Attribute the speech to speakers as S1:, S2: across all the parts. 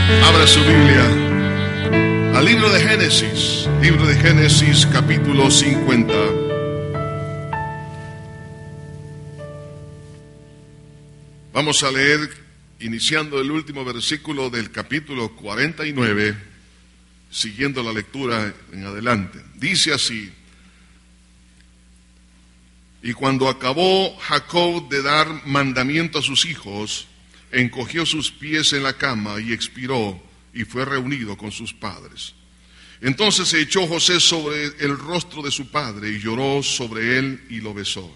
S1: Abra su Biblia al libro de Génesis capítulo 50. Vamos a leer, iniciando el último versículo del capítulo 49, siguiendo la lectura en adelante. Dice así: y cuando acabó Jacob de dar mandamiento a sus hijos, encogió sus pies en la cama y expiró, y fue reunido con sus padres. Entonces se echó José sobre el rostro de su padre, y lloró sobre él, y lo besó.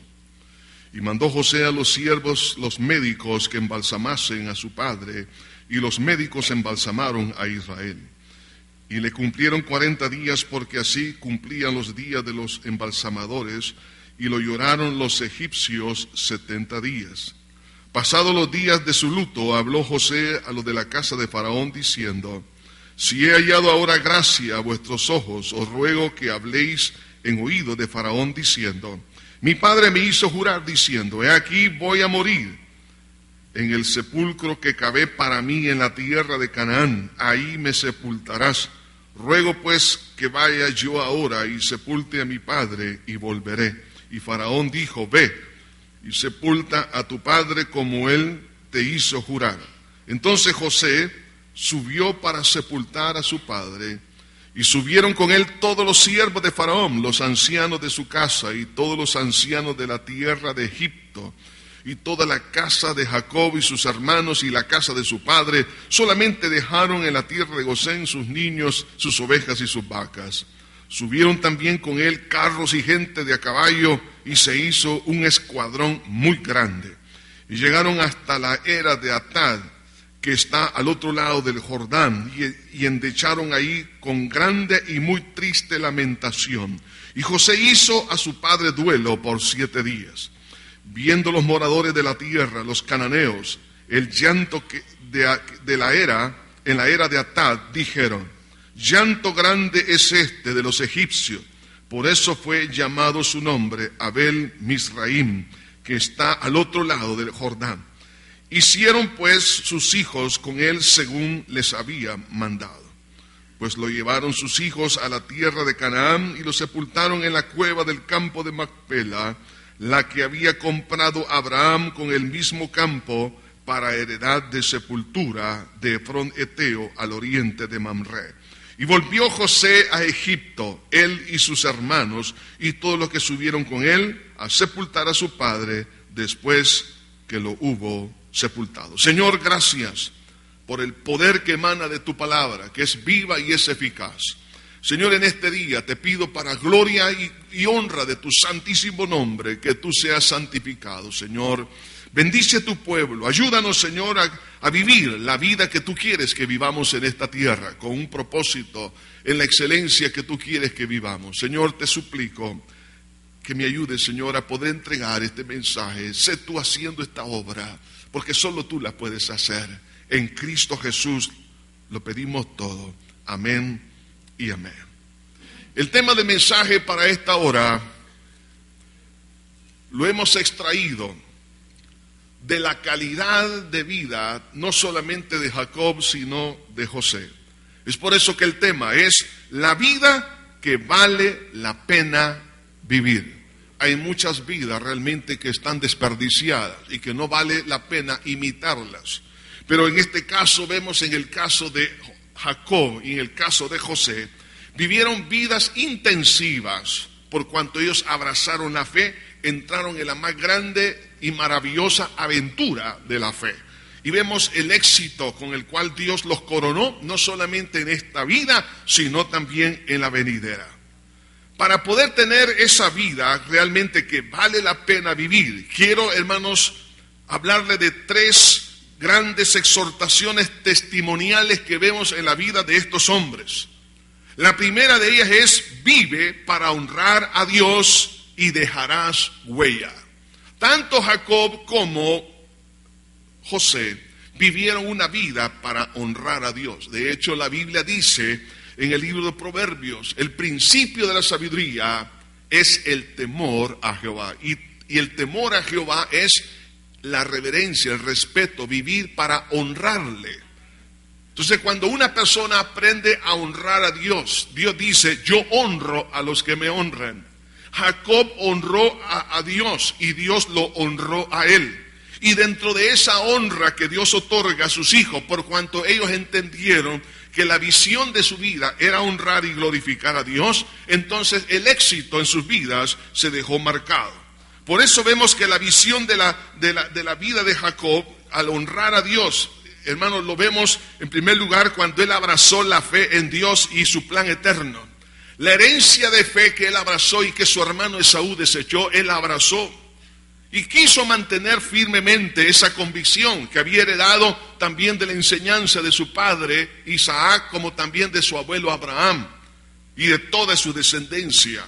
S1: Y mandó José a los siervos, los médicos, que embalsamasen a su padre, y los médicos embalsamaron a Israel. Y le cumplieron 40 días, porque así cumplían los días de los embalsamadores, y lo lloraron los egipcios 70 días. Pasados los días de su luto, habló José a los de la casa de Faraón, diciendo: si he hallado ahora gracia a vuestros ojos, os ruego que habléis en oído de Faraón, diciendo: mi padre me hizo jurar, diciendo: he aquí voy a morir en el sepulcro que cavé para mí en la tierra de Canaán, ahí me sepultarás. Ruego pues que vaya yo ahora y sepulte a mi padre, y volveré. Y Faraón dijo: ve y sepulta a tu padre como él te hizo jurar. Entonces José subió para sepultar a su padre, y subieron con él todos los siervos de Faraón, los ancianos de su casa, y todos los ancianos de la tierra de Egipto, y toda la casa de Jacob y sus hermanos, y la casa de su padre. Solamente dejaron en la tierra de Gosén sus niños, sus ovejas y sus vacas. Subieron también con él carros y gente de a caballo, y se hizo un escuadrón muy grande. Y llegaron hasta la era de Atad, que está al otro lado del Jordán, y endecharon ahí con grande y muy triste lamentación. Y José hizo a su padre duelo por 7 días. Viendo los moradores de la tierra, los cananeos, el llanto en la era de Atad, dijeron: llanto grande es este de los egipcios. Por eso fue llamado su nombre Abel Misraim, que está al otro lado del Jordán. Hicieron pues sus hijos con él según les había mandado. Pues lo llevaron sus hijos a la tierra de Canaán, y lo sepultaron en la cueva del campo de Macpela, la que había comprado Abraham con el mismo campo para heredad de sepultura de Efrón Eteo, al oriente de Mamre. Y volvió José a Egipto, él y sus hermanos, y todos los que subieron con él, a sepultar a su padre después que lo hubo sepultado. Señor, gracias por el poder que emana de tu palabra, que es viva y es eficaz. Señor, en este día te pido, para gloria y honra de tu santísimo nombre, que tú seas santificado. Señor, bendice a tu pueblo. Ayúdanos, Señor, a vivir la vida que tú quieres que vivamos en esta tierra, con un propósito, en la excelencia que tú quieres que vivamos. Señor, te suplico que me ayudes, Señor, a poder entregar este mensaje. Sé tú haciendo esta obra, porque solo tú la puedes hacer. En Cristo Jesús lo pedimos todo. Amén y amén. El tema de mensaje para esta hora lo hemos extraído de la calidad de vida, no solamente de Jacob, sino de José. Es por eso que el tema es la vida que vale la pena vivir. Hay muchas vidas realmente que están desperdiciadas y que no vale la pena imitarlas. Pero en este caso vemos, en el caso de Jacob y en el caso de José, vivieron vidas intensivas por cuanto ellos abrazaron la fe, entraron en la más grande y maravillosa aventura de la fe. Y vemos el éxito con el cual Dios los coronó, no solamente en esta vida, sino también en la venidera. Para poder tener esa vida realmente que vale la pena vivir, quiero, hermanos, hablarle de 3 grandes exhortaciones testimoniales que vemos en la vida de estos hombres. La primera de ellas es: vive para honrar a Dios y dejarás huella. Tanto Jacob como José vivieron una vida para honrar a Dios. De hecho, la Biblia dice en el libro de Proverbios: el principio de la sabiduría es el temor a Jehová. Y el temor a Jehová es la reverencia, el respeto, vivir para honrarle. Entonces, cuando una persona aprende a honrar a Dios, Dios dice, yo honro a los que me honran. Jacob honró a Dios y Dios lo honró a él. Y dentro de esa honra que Dios otorga a sus hijos, por cuanto ellos entendieron que la visión de su vida era honrar y glorificar a Dios, entonces el éxito en sus vidas se dejó marcado. Por eso vemos que la visión de la vida de Jacob, al honrar a Dios, hermanos, lo vemos en primer lugar cuando él abrazó la fe en Dios y su plan eterno. La herencia de fe que él abrazó y que su hermano Esaú desechó, él la abrazó. Y quiso mantener firmemente esa convicción que había heredado también de la enseñanza de su padre Isaac, como también de su abuelo Abraham y de toda su descendencia.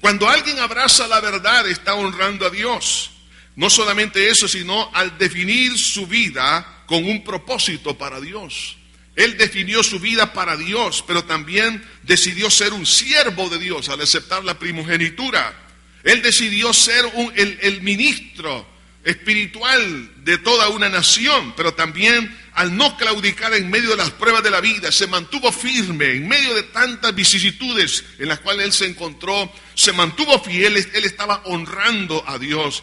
S1: Cuando alguien abraza la verdad, está honrando a Dios. No solamente eso, sino al definir su vida con un propósito para Dios. Él definió su vida para Dios, pero también decidió ser un siervo de Dios al aceptar la primogenitura. Él decidió ser el ministro espiritual de toda una nación, pero también al no claudicar en medio de las pruebas de la vida, se mantuvo firme en medio de tantas vicisitudes en las cuales él se encontró, se mantuvo fiel. Él estaba honrando a Dios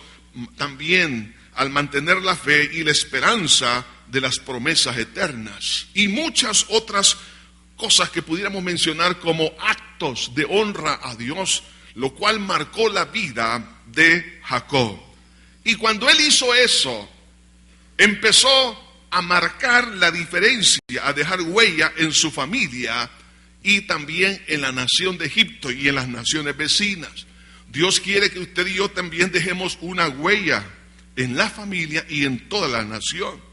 S1: también al mantener la fe y la esperanza de las promesas eternas y muchas otras cosas que pudiéramos mencionar como actos de honra a Dios, lo cual marcó la vida de Jacob. Y cuando él hizo eso, empezó a marcar la diferencia, a dejar huella en su familia y también en la nación de Egipto y en las naciones vecinas. Dios quiere que usted y yo también dejemos una huella en la familia y en toda la nación.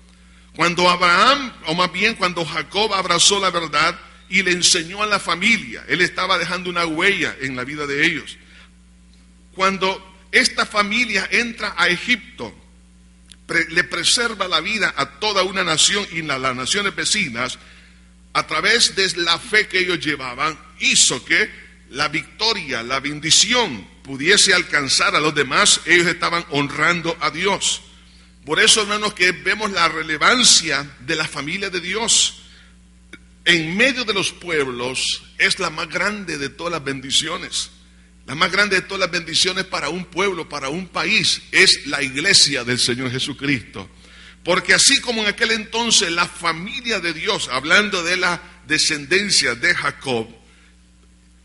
S1: Cuando Abraham, o más bien cuando Jacob abrazó la verdad y le enseñó a la familia, él estaba dejando una huella en la vida de ellos. Cuando esta familia entra a Egipto, le preserva la vida a toda una nación y las naciones vecinas, a través de la fe que ellos llevaban, hizo que la victoria, la bendición pudiese alcanzar a los demás. Ellos estaban honrando a Dios. Por eso, hermanos, que vemos la relevancia de la familia de Dios. En medio de los pueblos es la más grande de todas las bendiciones. La más grande de todas las bendiciones para un pueblo, para un país, es la iglesia del Señor Jesucristo. Porque así como en aquel entonces la familia de Dios, hablando de la descendencia de Jacob,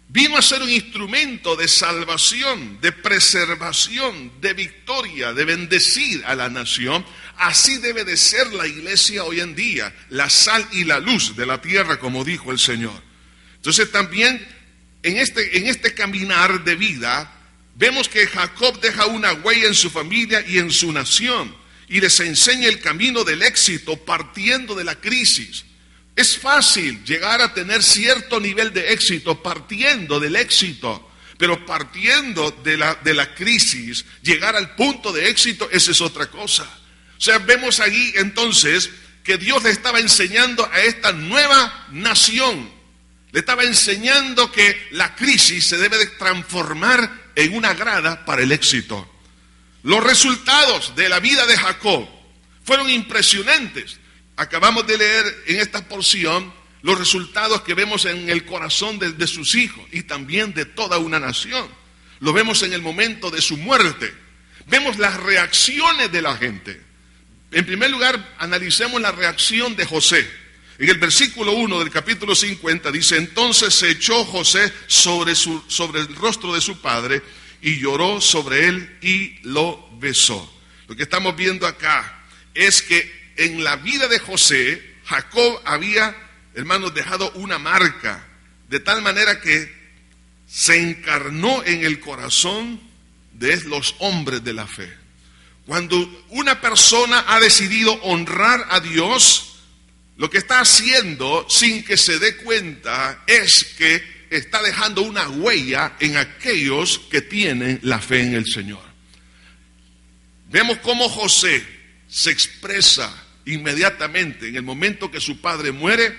S1: vino a ser un instrumento de salvación, de preservación, de victoria, de bendecir a la nación. Así debe de ser la iglesia hoy en día, la sal y la luz de la tierra, como dijo el Señor. Entonces también en este caminar de vida, vemos que Jacob deja una huella en su familia y en su nación, y les enseña el camino del éxito partiendo de la crisis. Es fácil llegar a tener cierto nivel de éxito partiendo del éxito, pero partiendo de la crisis, llegar al punto de éxito, esa es otra cosa. O sea, vemos allí entonces que Dios le estaba enseñando a esta nueva nación, le estaba enseñando que la crisis se debe de transformar en una grada para el éxito. Los resultados de la vida de Jacob fueron impresionantes. Acabamos de leer en esta porción los resultados que vemos en el corazón de sus hijos y también de toda una nación. Lo vemos en el momento de su muerte. Vemos las reacciones de la gente. En primer lugar, analicemos la reacción de José. En el versículo 1 del capítulo 50 dice: entonces se echó José sobre el rostro de su padre y lloró sobre él y lo besó. Lo que estamos viendo acá es que en la vida de José, Jacob había, hermanos, dejado una marca, de tal manera que se encarnó en el corazón de los hombres de la fe. Cuando una persona ha decidido honrar a Dios, lo que está haciendo sin que se dé cuenta es que está dejando una huella en aquellos que tienen la fe en el Señor. Vemos cómo José se expresa inmediatamente. En el momento que su padre muere,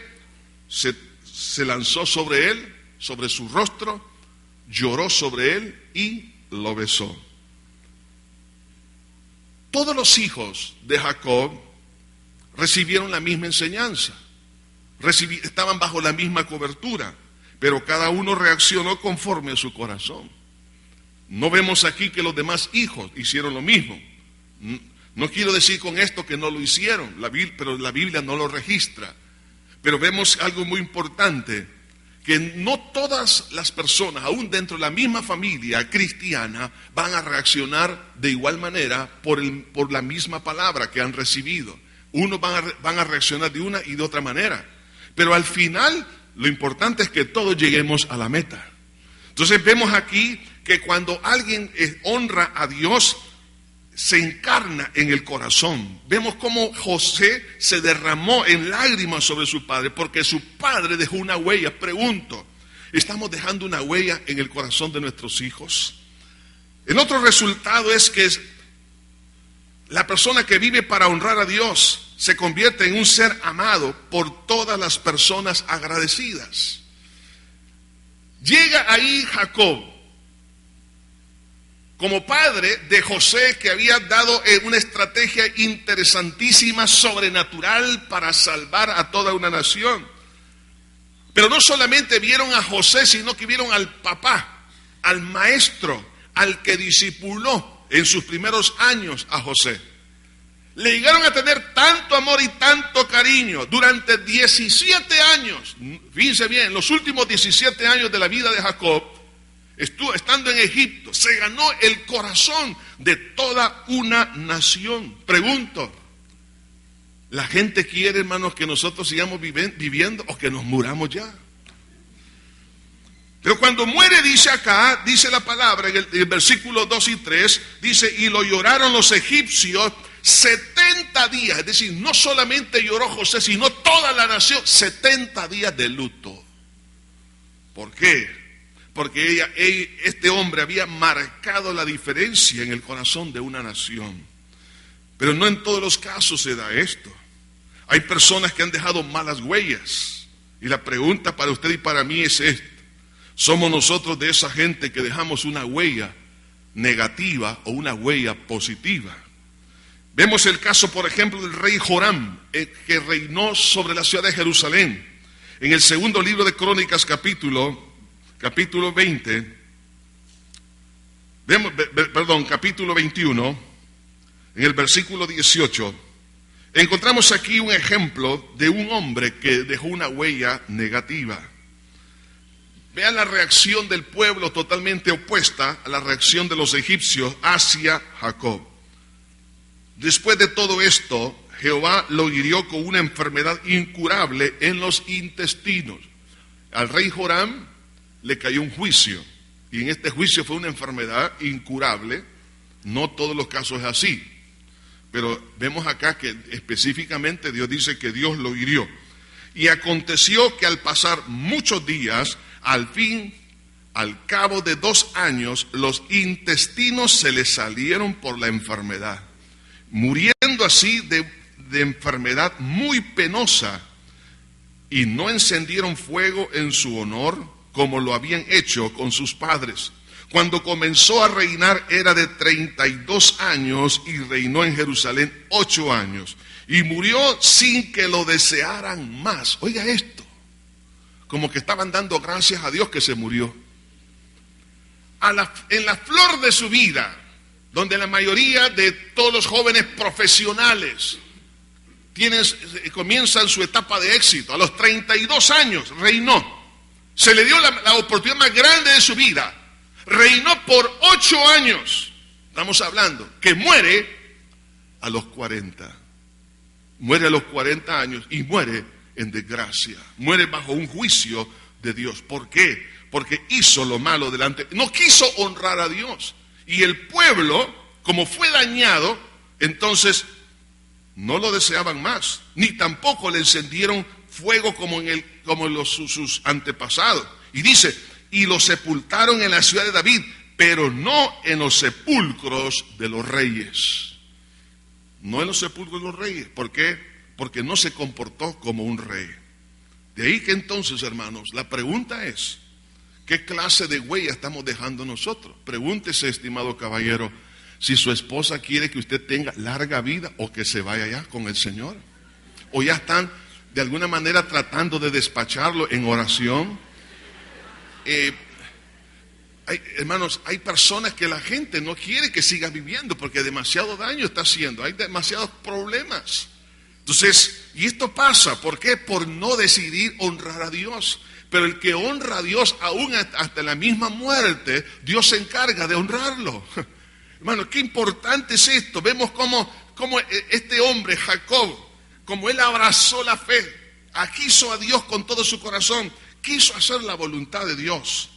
S1: se lanzó sobre él, sobre su rostro, lloró sobre él y lo besó. Todos los hijos de Jacob recibieron la misma enseñanza. estaban bajo la misma cobertura, pero cada uno reaccionó conforme a su corazón. No vemos aquí que los demás hijos hicieron lo mismo. No quiero decir con esto que no lo hicieron, pero la Biblia no lo registra. Pero vemos algo muy importante, que no todas las personas, aún dentro de la misma familia cristiana, van a reaccionar de igual manera por la misma palabra que han recibido. Unos van a reaccionar de una y de otra manera. Pero al final, lo importante es que todos lleguemos a la meta. Entonces vemos aquí que cuando alguien honra a Dios, se encarna en el corazón. Vemos cómo José se derramó en lágrimas sobre su padre, porque su padre dejó una huella. Pregunto, ¿estamos dejando una huella en el corazón de nuestros hijos? El otro resultado es que la persona que vive para honrar a Dios se convierte en un ser amado por todas las personas agradecidas. Llega ahí Jacob, como padre de José, que había dado una estrategia interesantísima, sobrenatural, para salvar a toda una nación. Pero no solamente vieron a José, sino que vieron al papá, al maestro, al que discipuló en sus primeros años a José. Le llegaron a tener tanto amor y tanto cariño durante 17 años. Fíjense bien, los últimos 17 años de la vida de Jacob, estando en Egipto, se ganó el corazón de toda una nación. Pregunto, ¿la gente quiere, hermanos, que nosotros sigamos viviendo o que nos muramos ya? Pero cuando muere, dice acá, dice la palabra en el versículo 2 y 3, dice, y lo lloraron los egipcios 70 días. Es decir, no solamente lloró José, sino toda la nación, 70 días de luto. ¿Por qué? Porque este hombre había marcado la diferencia en el corazón de una nación. Pero no en todos los casos se da esto. Hay personas que han dejado malas huellas. Y la pregunta para usted y para mí es esta: ¿somos nosotros de esa gente que dejamos una huella negativa o una huella positiva? Vemos el caso, por ejemplo, del rey Joram, que reinó sobre la ciudad de Jerusalén. En el segundo libro de Crónicas, capítulo 20, capítulo 21, en el versículo 18, encontramos aquí un ejemplo de un hombre que dejó una huella negativa. Vean la reacción del pueblo totalmente opuesta a la reacción de los egipcios hacia Jacob. Después de todo esto, Jehová lo hirió con una enfermedad incurable en los intestinos. Al rey Joram le cayó un juicio, y en este juicio fue una enfermedad incurable. No todos los casos es así, pero vemos acá que específicamente Dios dice que Dios lo hirió. Y aconteció que al pasar muchos días, al cabo de 2 años, los intestinos se le salieron por la enfermedad, muriendo así de enfermedad muy penosa, y no encendieron fuego en su honor, como lo habían hecho con sus padres. Cuando comenzó a reinar era de 32 años y reinó en Jerusalén 8 años. Y murió sin que lo desearan más. Oiga esto, como que estaban dando gracias a Dios que se murió. En la flor de su vida, donde la mayoría de todos los jóvenes profesionales comienzan su etapa de éxito, a los 32 años reinó. Se le dio la oportunidad más grande de su vida. Reinó por 8 años. Estamos hablando que muere a los 40. Muere a los 40 años y muere en desgracia. Muere bajo un juicio de Dios. ¿Por qué? Porque hizo lo malo delante. No quiso honrar a Dios. Y el pueblo, como fue dañado, entonces no lo deseaban más. Ni tampoco le encendieron fuego como sus antepasados. Y dice, y lo sepultaron en la ciudad de David, pero no en los sepulcros de los reyes. No en los sepulcros de los reyes. ¿Por qué? Porque no se comportó como un rey. De ahí que entonces, hermanos, la pregunta es, ¿qué clase de huella estamos dejando nosotros? Pregúntese, estimado caballero, si su esposa quiere que usted tenga larga vida o que se vaya ya con el Señor. O ya están de alguna manera tratando de despacharlo en oración. Hermanos, hay personas que la gente no quiere que siga viviendo porque demasiado daño está haciendo, hay demasiados problemas. Entonces, y esto pasa, ¿por qué? Por no decidir honrar a Dios. Pero el que honra a Dios, aún hasta la misma muerte, Dios se encarga de honrarlo. Hermanos, qué importante es esto. Vemos cómo este hombre, Jacob, como él abrazó la fe, quiso a Dios con todo su corazón, quiso hacer la voluntad de Dios.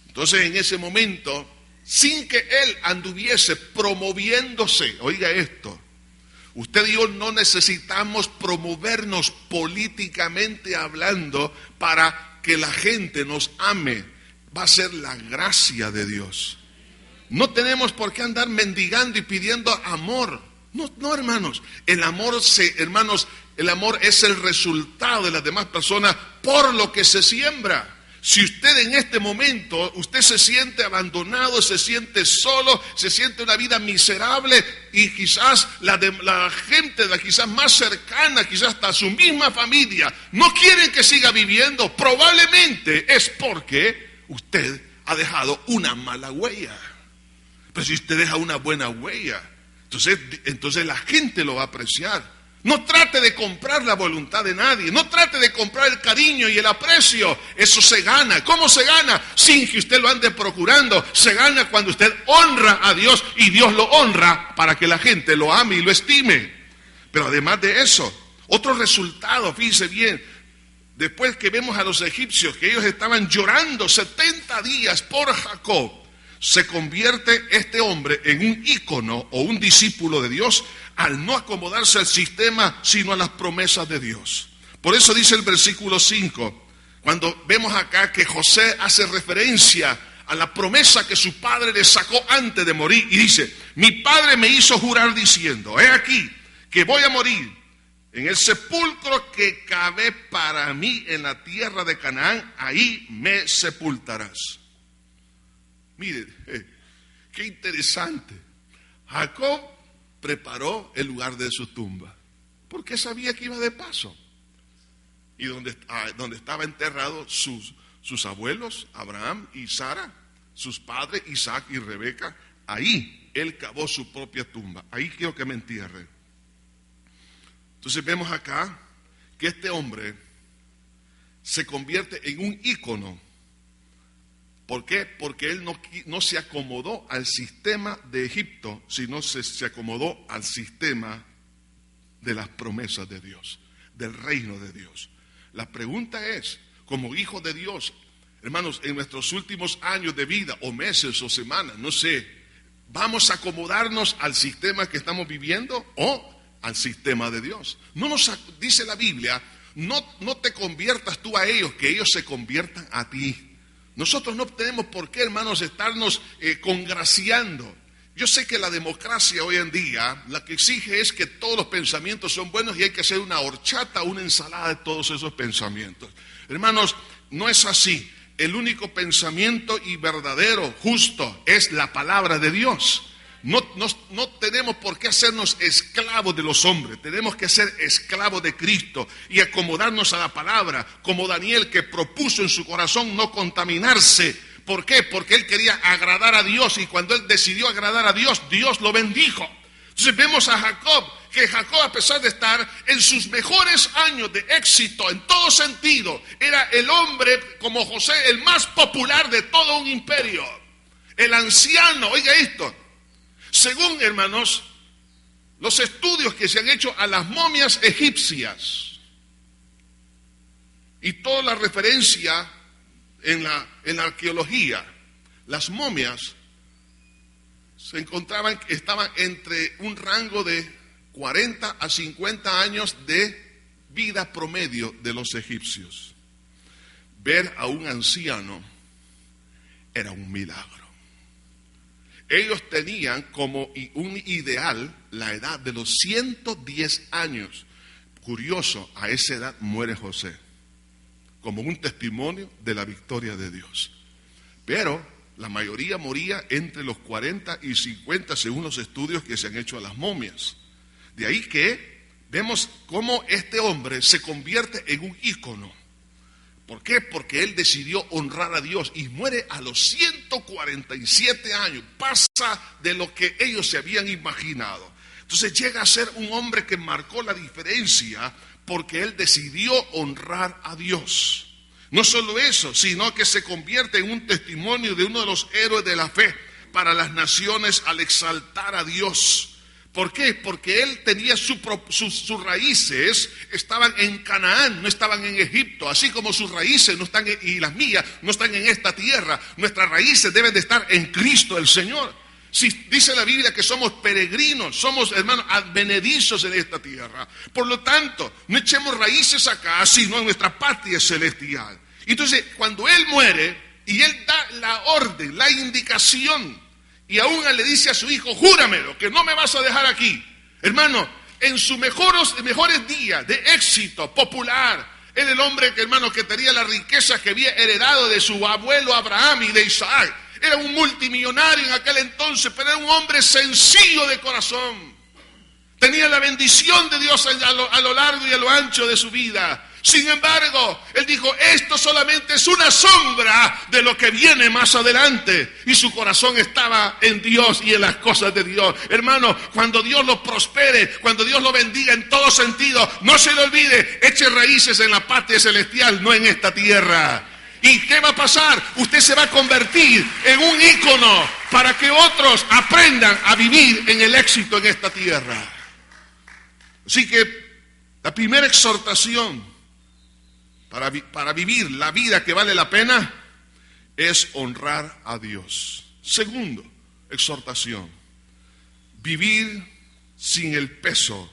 S1: Entonces, en ese momento, sin que él anduviese promoviéndose, oiga esto, usted y yo no necesitamos promovernos políticamente hablando para que la gente nos ame. Va a ser la gracia de Dios. No tenemos por qué andar mendigando y pidiendo amor. No, hermanos. El amor es el resultado de las demás personas por lo que se siembra. Si usted en este momento, usted se siente abandonado, se siente solo, se siente una vida miserable y quizás la gente quizás más cercana, quizás hasta su misma familia, no quieren que siga viviendo, probablemente es porque usted ha dejado una mala huella. Pero si usted deja una buena huella, entonces la gente lo va a apreciar. No trate de comprar la voluntad de nadie. No trate de comprar el cariño y el aprecio. Eso se gana. ¿Cómo se gana? Sin que usted lo ande procurando. Se gana cuando usted honra a Dios y Dios lo honra para que la gente lo ame y lo estime. Pero además de eso, otro resultado, fíjese bien, después que vemos a los egipcios que ellos estaban llorando 70 días por Jacob, se convierte este hombre en un ícono o un discípulo de Dios al no acomodarse al sistema, sino a las promesas de Dios. Por eso dice el versículo 5, cuando vemos acá que José hace referencia a la promesa que su padre le sacó antes de morir, y dice, mi padre me hizo jurar diciendo, he aquí que voy a morir en el sepulcro que cavé para mí en la tierra de Canaán, ahí me sepultarás. Mire, qué interesante. Jacob preparó el lugar de su tumba, porque sabía que iba de paso. Y donde estaba enterrado sus abuelos, Abraham y Sara, sus padres, Isaac y Rebeca, ahí él cavó su propia tumba. Ahí quiero que me entierre. Entonces vemos acá que este hombre se convierte en un ícono. ¿Por qué? Porque él no se acomodó al sistema de Egipto, sino se acomodó al sistema de las promesas de Dios, del reino de Dios. La pregunta es, como hijos de Dios, hermanos, en nuestros últimos años de vida, o meses o semanas, no sé, ¿vamos a acomodarnos al sistema que estamos viviendo o al sistema de Dios? Dice la Biblia, no te conviertas tú a ellos, que ellos se conviertan a ti. Nosotros no tenemos por qué, hermanos, estarnos congraciando. Yo sé que la democracia hoy en día, la que exige es que todos los pensamientos son buenos y hay que hacer una horchata, una ensalada de todos esos pensamientos. Hermanos, no es así. El único pensamiento y verdadero, justo, es la palabra de Dios. No tenemos por qué hacernos esclavos de los hombres, tenemos que ser esclavos de Cristo y acomodarnos a la palabra, como Daniel, que propuso en su corazón no contaminarse. ¿Por qué? Porque él quería agradar a Dios, y cuando él decidió agradar a Dios, Dios lo bendijo. Entonces vemos a Jacob, que Jacob, a pesar de estar en sus mejores años de éxito en todo sentido, era el hombre, como José, el más popular de todo un imperio, el anciano. Oiga esto, según, hermanos, los estudios que se han hecho a las momias egipcias y toda la referencia en la arqueología, las momias estaban entre un rango de 40 a 50 años de vida promedio de los egipcios. Ver a un anciano era un milagro. Ellos tenían como un ideal la edad de los 110 años. Curioso, a esa edad muere José, como un testimonio de la victoria de Dios. Pero la mayoría moría entre los 40 y 50, según los estudios que se han hecho a las momias. De ahí que vemos cómo este hombre se convierte en un ícono. ¿Por qué? Porque él decidió honrar a Dios y muere a los 147 años. Pasa de lo que ellos se habían imaginado. Entonces llega a ser un hombre que marcó la diferencia porque él decidió honrar a Dios. No solo eso, sino que se convierte en un testimonio de uno de los héroes de la fe para las naciones al exaltar a Dios. ¿Por qué? Porque él tenía sus raíces, estaban en Canaán, no estaban en Egipto. Así como sus raíces no están y las mías no están en esta tierra, nuestras raíces deben de estar en Cristo el Señor. Si dice la Biblia que somos peregrinos, somos hermanos advenedizos en esta tierra. Por lo tanto, no echemos raíces acá, sino en nuestra patria celestial. Entonces, cuando él muere y él da la orden, la indicación, y aún le dice a su hijo, júramelo, que no me vas a dejar aquí. Hermano, en sus mejores días de éxito popular, era el hombre, hermano, que tenía la riqueza que había heredado de su abuelo Abraham y de Isaac. Era un multimillonario en aquel entonces, pero era un hombre sencillo de corazón. Tenía la bendición de Dios a lo largo y a lo ancho de su vida. Sin embargo, él dijo, esto solamente es una sombra de lo que viene más adelante. Y su corazón estaba en Dios y en las cosas de Dios. Hermano, cuando Dios lo prospere, cuando Dios lo bendiga en todo sentido, no se le olvide, eche raíces en la patria celestial, no en esta tierra. ¿Y qué va a pasar? Usted se va a convertir en un ícono para que otros aprendan a vivir en el éxito en esta tierra. Así que la primera exhortación para vivir la vida que vale la pena es honrar a Dios. Segundo, exhortación, vivir sin el peso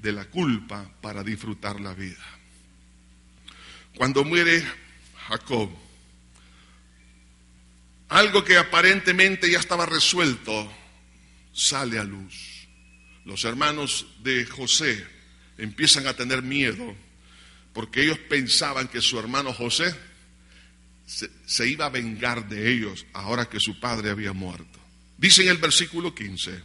S1: de la culpa para disfrutar la vida. Cuando muere Jacob, algo que aparentemente ya estaba resuelto sale a luz. Los hermanos de José empiezan a tener miedo porque ellos pensaban que su hermano José se iba a vengar de ellos ahora que su padre había muerto. Dice en el versículo 15,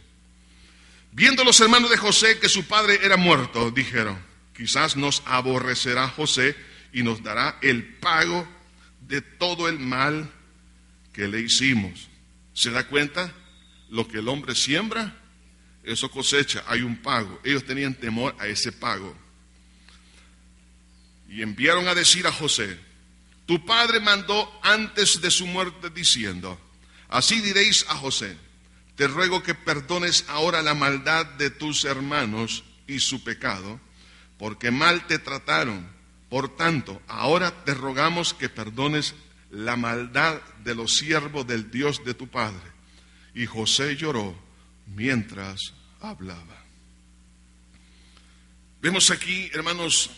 S1: viendo los hermanos de José que su padre era muerto, dijeron, quizás nos aborrecerá José y nos dará el pago de todo el mal que le hicimos. ¿Se da cuenta? Lo que el hombre siembra, eso cosecha, hay un pago. Ellos tenían temor a ese pago. Y enviaron a decir a José, tu padre mandó antes de su muerte diciendo, así diréis a José, te ruego que perdones ahora la maldad de tus hermanos y su pecado, porque mal te trataron. Por tanto, ahora te rogamos que perdones la maldad de los siervos del Dios de tu padre. Y José lloró mientras hablaba. Vemos aquí, hermanos,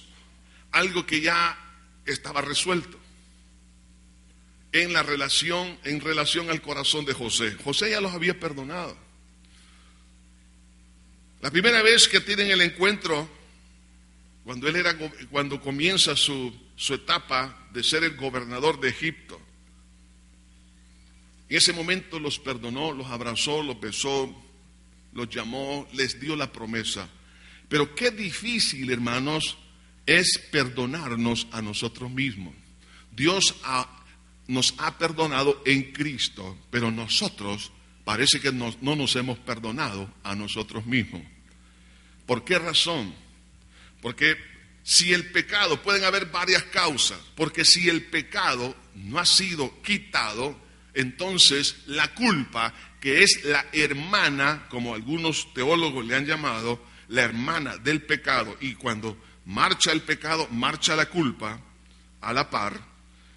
S1: algo que ya estaba resuelto en relación al corazón de José. José ya los había perdonado. La primera vez que tienen el encuentro, cuando comienza su etapa de ser el gobernador de Egipto, en ese momento los perdonó, los abrazó, los besó, los llamó, les dio la promesa. Pero qué difícil, hermanos, es perdonarnos a nosotros mismos. Dios nos ha perdonado en Cristo, pero nosotros parece que no nos hemos perdonado a nosotros mismos. ¿Por qué razón? Porque si el pecado, pueden haber varias causas, porque si el pecado no ha sido quitado, entonces la culpa, que es la hermana, como algunos teólogos le han llamado, la hermana del pecado, y cuando marcha el pecado, marcha la culpa a la par.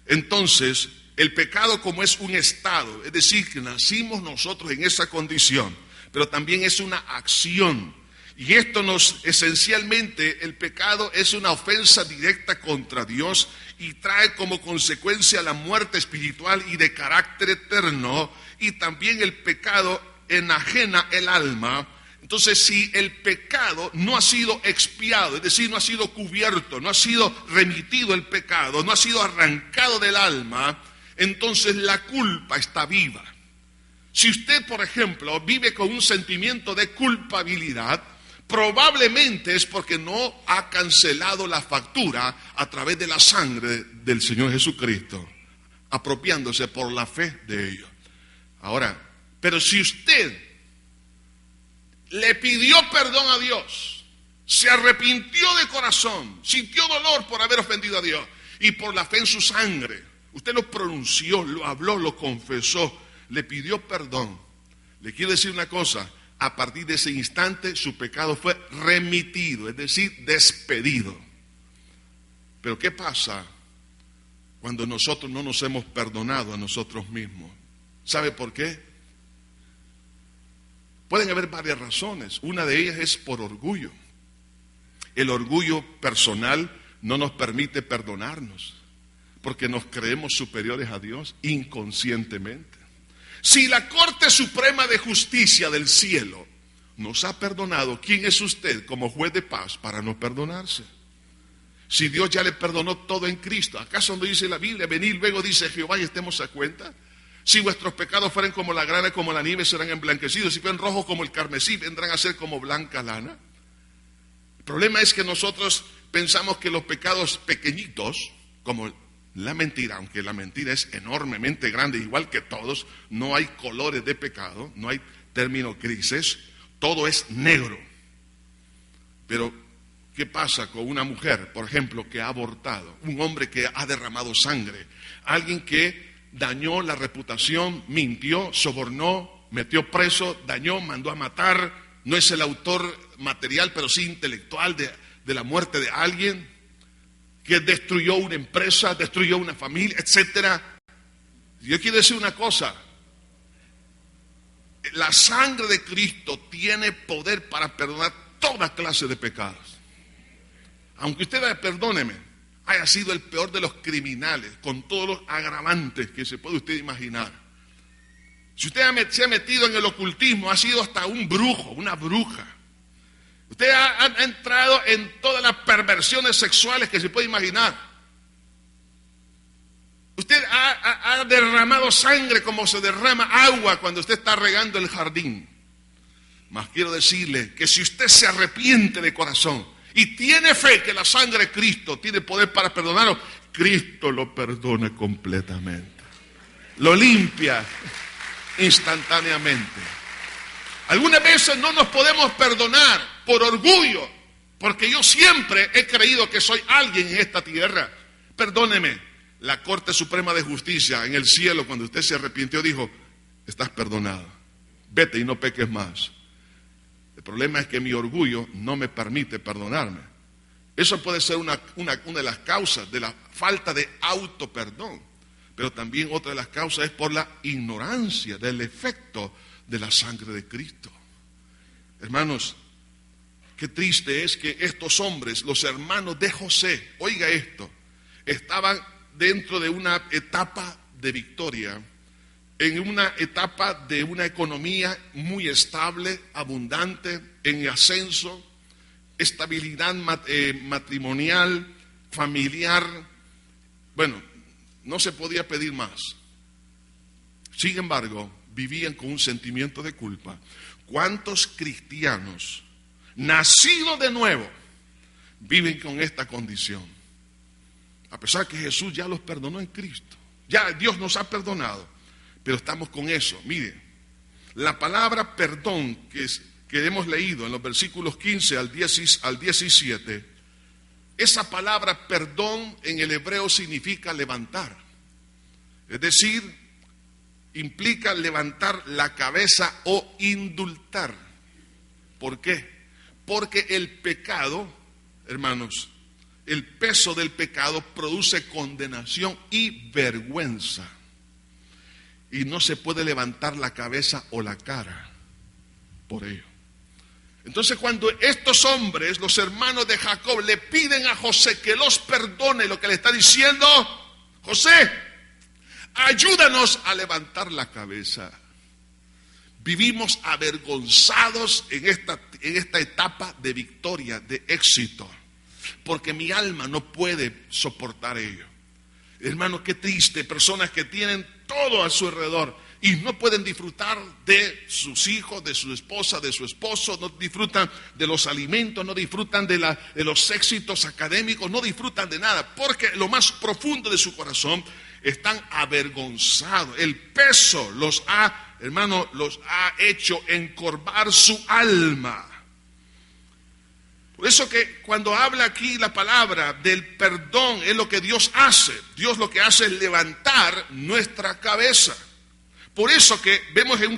S1: Entonces, el pecado como es un estado, es decir, que nacimos nosotros en esa condición, pero también es una acción. Y esto esencialmente, el pecado es una ofensa directa contra Dios y trae como consecuencia la muerte espiritual y de carácter eterno, y también el pecado enajena el alma. Entonces, si el pecado no ha sido expiado, es decir, no ha sido cubierto, no ha sido remitido el pecado, no ha sido arrancado del alma, entonces la culpa está viva. Si usted, por ejemplo, vive con un sentimiento de culpabilidad, Probablemente es porque no ha cancelado la factura a través de la sangre del Señor Jesucristo, apropiándose por la fe de ellos. Ahora, pero si usted le pidió perdón a Dios, se arrepintió de corazón, sintió dolor por haber ofendido a Dios y por la fe en su sangre, usted lo pronunció, lo habló, lo confesó, le pidió perdón. Le quiero decir una cosa, a partir de ese instante su pecado fue remitido, es decir, despedido. Pero ¿qué pasa cuando nosotros no nos hemos perdonado a nosotros mismos? ¿Sabe por qué? Pueden haber varias razones. Una de ellas es por orgullo. El orgullo personal no nos permite perdonarnos, porque nos creemos superiores a Dios inconscientemente. Si la Corte Suprema de Justicia del cielo nos ha perdonado, ¿quién es usted como juez de paz para no perdonarse? Si Dios ya le perdonó todo en Cristo, ¿acaso no dice la Biblia? Venid luego, dice Jehová, y estemos a cuenta. Si vuestros pecados fueren como la grana, como la nieve, serán emblanquecidos. Si fueren rojos como el carmesí, vendrán a ser como blanca lana. El problema es que nosotros pensamos que los pecados pequeñitos, como la mentira, aunque la mentira es enormemente grande, igual que todos, no hay colores de pecado, no hay términos grises, todo es negro. Pero, ¿qué pasa con una mujer, por ejemplo, que ha abortado? Un hombre que ha derramado sangre, alguien que dañó la reputación, mintió, sobornó, metió preso, dañó, mandó a matar, no es el autor material, pero sí intelectual de la muerte de alguien, que destruyó una empresa, destruyó una familia, etcétera. Yo quiero decir una cosa, la sangre de Cristo tiene poder para perdonar toda clase de pecados. Aunque usted, perdóneme, haya sido el peor de los criminales, con todos los agravantes que se puede usted imaginar. Si usted se ha metido en el ocultismo, ha sido hasta un brujo, una bruja. Usted ha entrado en todas las perversiones sexuales que se puede imaginar. Usted ha derramado sangre como se derrama agua cuando usted está regando el jardín. Mas quiero decirle que si usted se arrepiente de corazón y tiene fe que la sangre de Cristo tiene poder para perdonarlo, Cristo lo perdona completamente. Lo limpia instantáneamente. Algunas veces no nos podemos perdonar por orgullo, porque yo siempre he creído que soy alguien en esta tierra. Perdóneme, la Corte Suprema de Justicia en el cielo, cuando usted se arrepintió, dijo, estás perdonado, vete y no peques más. El problema es que mi orgullo no me permite perdonarme. Eso puede ser una de las causas de la falta de autoperdón, pero también otra de las causas es por la ignorancia del efecto de la sangre de Cristo. Hermanos, qué triste es que estos hombres, los hermanos de José, oiga esto, estaban dentro de una etapa de victoria, en una etapa de una economía muy estable, abundante, en ascenso, estabilidad matrimonial, familiar. Bueno, no se podía pedir más. Sin embargo, vivían con un sentimiento de culpa. ¿Cuántos cristianos nacidos de nuevo viven con esta condición? A pesar que Jesús ya los perdonó en Cristo, ya Dios nos ha perdonado, pero estamos con eso. Mire, la palabra perdón que hemos leído en los versículos 15 al 17, esa palabra perdón en el hebreo significa levantar, es decir, implica levantar la cabeza o indultar. ¿Por qué? Porque el pecado, hermanos, el peso del pecado produce condenación y vergüenza. Y no se puede levantar la cabeza o la cara por ello. Entonces, cuando estos hombres, los hermanos de Jacob, le piden a José que los perdone, lo que le está diciendo, José, ayúdanos a levantar la cabeza. Vivimos avergonzados en esta etapa de victoria, de éxito, porque mi alma no puede soportar ello. Hermano, qué triste, personas que tienen todo a su alrededor, y no pueden disfrutar de sus hijos, de su esposa, de su esposo, no disfrutan de los alimentos, no disfrutan de los éxitos académicos, no disfrutan de nada, porque lo más profundo de su corazón están avergonzados. El peso los ha hecho encorvar su alma. Por eso que cuando habla aquí la palabra del perdón, es lo que Dios hace. Dios lo que hace es levantar nuestra cabeza. Por eso que vemos en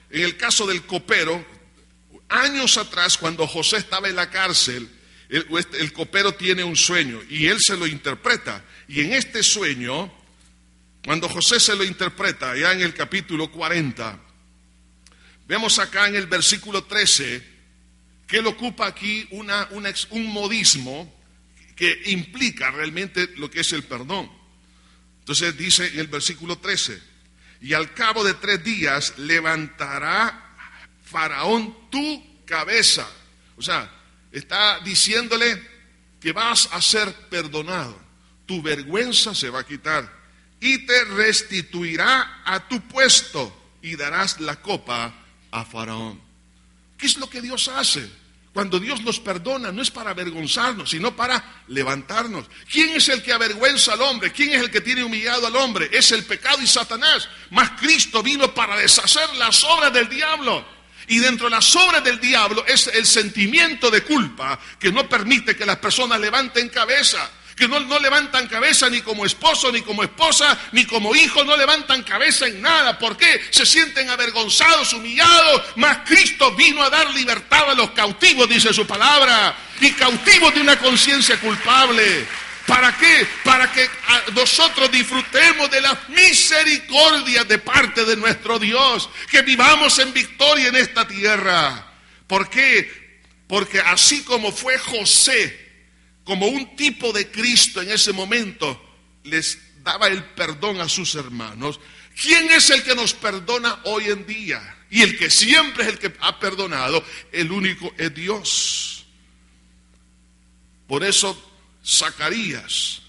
S1: el caso del copero, años atrás, cuando José estaba en la cárcel, el copero tiene un sueño y él se lo interpreta. Y en este sueño, cuando José se lo interpreta, ya en el capítulo 40, vemos acá en el versículo 13, que él ocupa aquí un modismo que implica realmente lo que es el perdón. Entonces dice en el versículo 13, y al cabo de 3 días levantará Faraón tu cabeza. O sea, está diciéndole que vas a ser perdonado, tu vergüenza se va a quitar y te restituirá a tu puesto y darás la copa a Faraón. ¿Qué es lo que Dios hace? Cuando Dios nos perdona, no es para avergonzarnos, sino para levantarnos. ¿Quién es el que avergüenza al hombre? ¿Quién es el que tiene humillado al hombre? Es el pecado y Satanás. Mas Cristo vino para deshacer las obras del diablo. Y dentro de las obras del diablo es el sentimiento de culpa que no permite que las personas levanten cabeza. Que no levantan cabeza ni como esposo, ni como esposa, ni como hijo, no levantan cabeza en nada. ¿Por qué? Se sienten avergonzados, humillados. Mas Cristo vino a dar libertad a los cautivos, dice su palabra, y cautivos de una conciencia culpable. ¿Para qué? Para que nosotros disfrutemos de las misericordias de parte de nuestro Dios, que vivamos en victoria en esta tierra. ¿Por qué? Porque así como fue José, como un tipo de Cristo en ese momento, les daba el perdón a sus hermanos. ¿Quién es el que nos perdona hoy en día? Y el que siempre es el que ha perdonado, el único es Dios. Por eso Zacarías,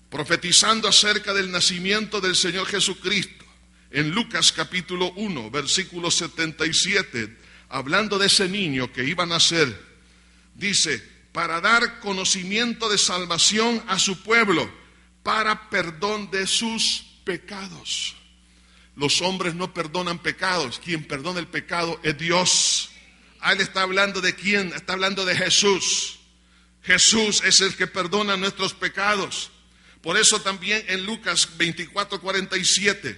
S1: profetizando acerca del nacimiento del Señor Jesucristo, en Lucas capítulo 1, versículo 77, hablando de ese niño que iba a nacer, dice: para dar conocimiento de salvación a su pueblo, para perdón de sus pecados. Los hombres no perdonan pecados, quien perdona el pecado es Dios. Él está hablando de quién, está hablando de Jesús. Jesús es el que perdona nuestros pecados. Por eso también en Lucas 24:47,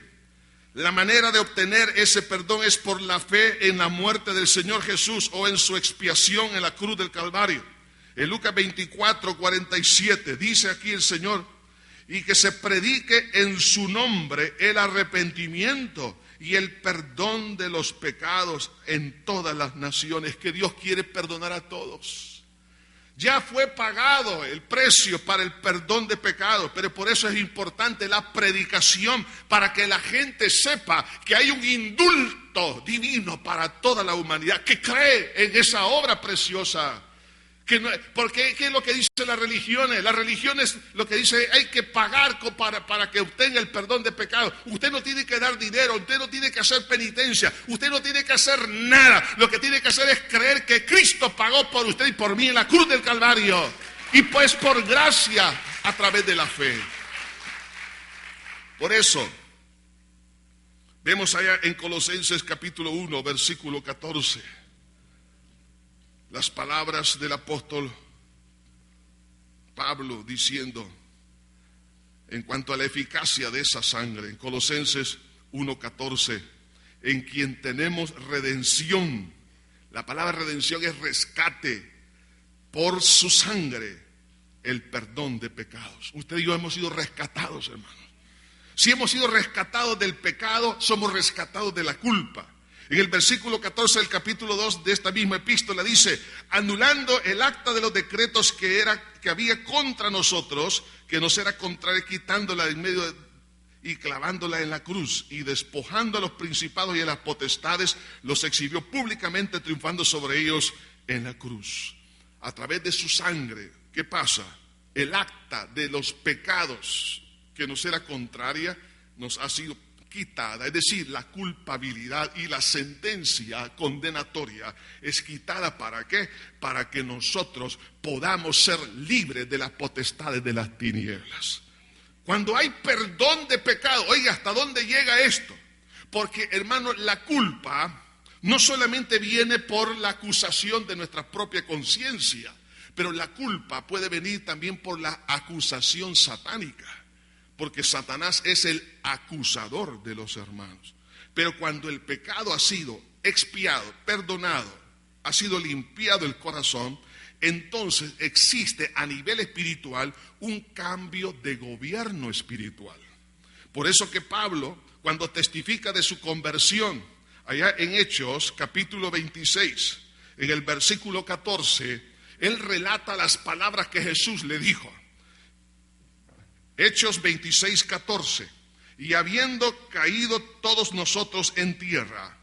S1: la manera de obtener ese perdón es por la fe en la muerte del Señor Jesús o en su expiación en la cruz del Calvario. En Lucas 24:47 dice aquí el Señor: y que se predique en su nombre el arrepentimiento y el perdón de los pecados en todas las naciones. Que Dios quiere perdonar a todos. Ya fue pagado el precio para el perdón de pecados, pero por eso es importante la predicación, para que la gente sepa que hay un indulto divino para toda la humanidad que cree en esa obra preciosa. Porque ¿qué es lo que dicen las religiones? Las religiones lo que dice: hay que pagar para que obtenga el perdón de pecados. Usted no tiene que dar dinero, usted no tiene que hacer penitencia, usted no tiene que hacer nada. Lo que tiene que hacer es creer que Cristo pagó por usted y por mí en la cruz del Calvario. Y pues por gracia, a través de la fe. Por eso, vemos allá en Colosenses capítulo 1, versículo 14. Las palabras del apóstol Pablo diciendo en cuanto a la eficacia de esa sangre, en Colosenses 1:14, en quien tenemos redención. La palabra redención es rescate, por su sangre, el perdón de pecados. Usted y yo hemos sido rescatados, hermanos. Si hemos sido rescatados del pecado, somos rescatados de la culpa. En el versículo 14 del capítulo 2 de esta misma epístola dice: anulando el acta de los decretos que había contra nosotros, que nos era contraria, quitándola en medio y clavándola en la cruz, y despojando a los principados y a las potestades, los exhibió públicamente, triunfando sobre ellos en la cruz. A través de su sangre, ¿qué pasa? El acta de los pecados que nos era contraria nos ha sido quitada, es decir, la culpabilidad y la sentencia condenatoria es quitada. ¿Para qué? Para que nosotros podamos ser libres de las potestades de las tinieblas. Cuando hay perdón de pecado, oiga, ¿hasta dónde llega esto? Porque, hermano, la culpa no solamente viene por la acusación de nuestra propia conciencia, pero la culpa puede venir también por la acusación satánica, porque Satanás es el acusador de los hermanos. Pero cuando el pecado ha sido expiado, perdonado, ha sido limpiado el corazón, entonces existe a nivel espiritual un cambio de gobierno espiritual. Por eso que Pablo, cuando testifica de su conversión, allá en Hechos capítulo 26, en el versículo 14, él relata las palabras que Jesús le dijo. Hechos 26, 14. Y habiendo caído todos nosotros en tierra,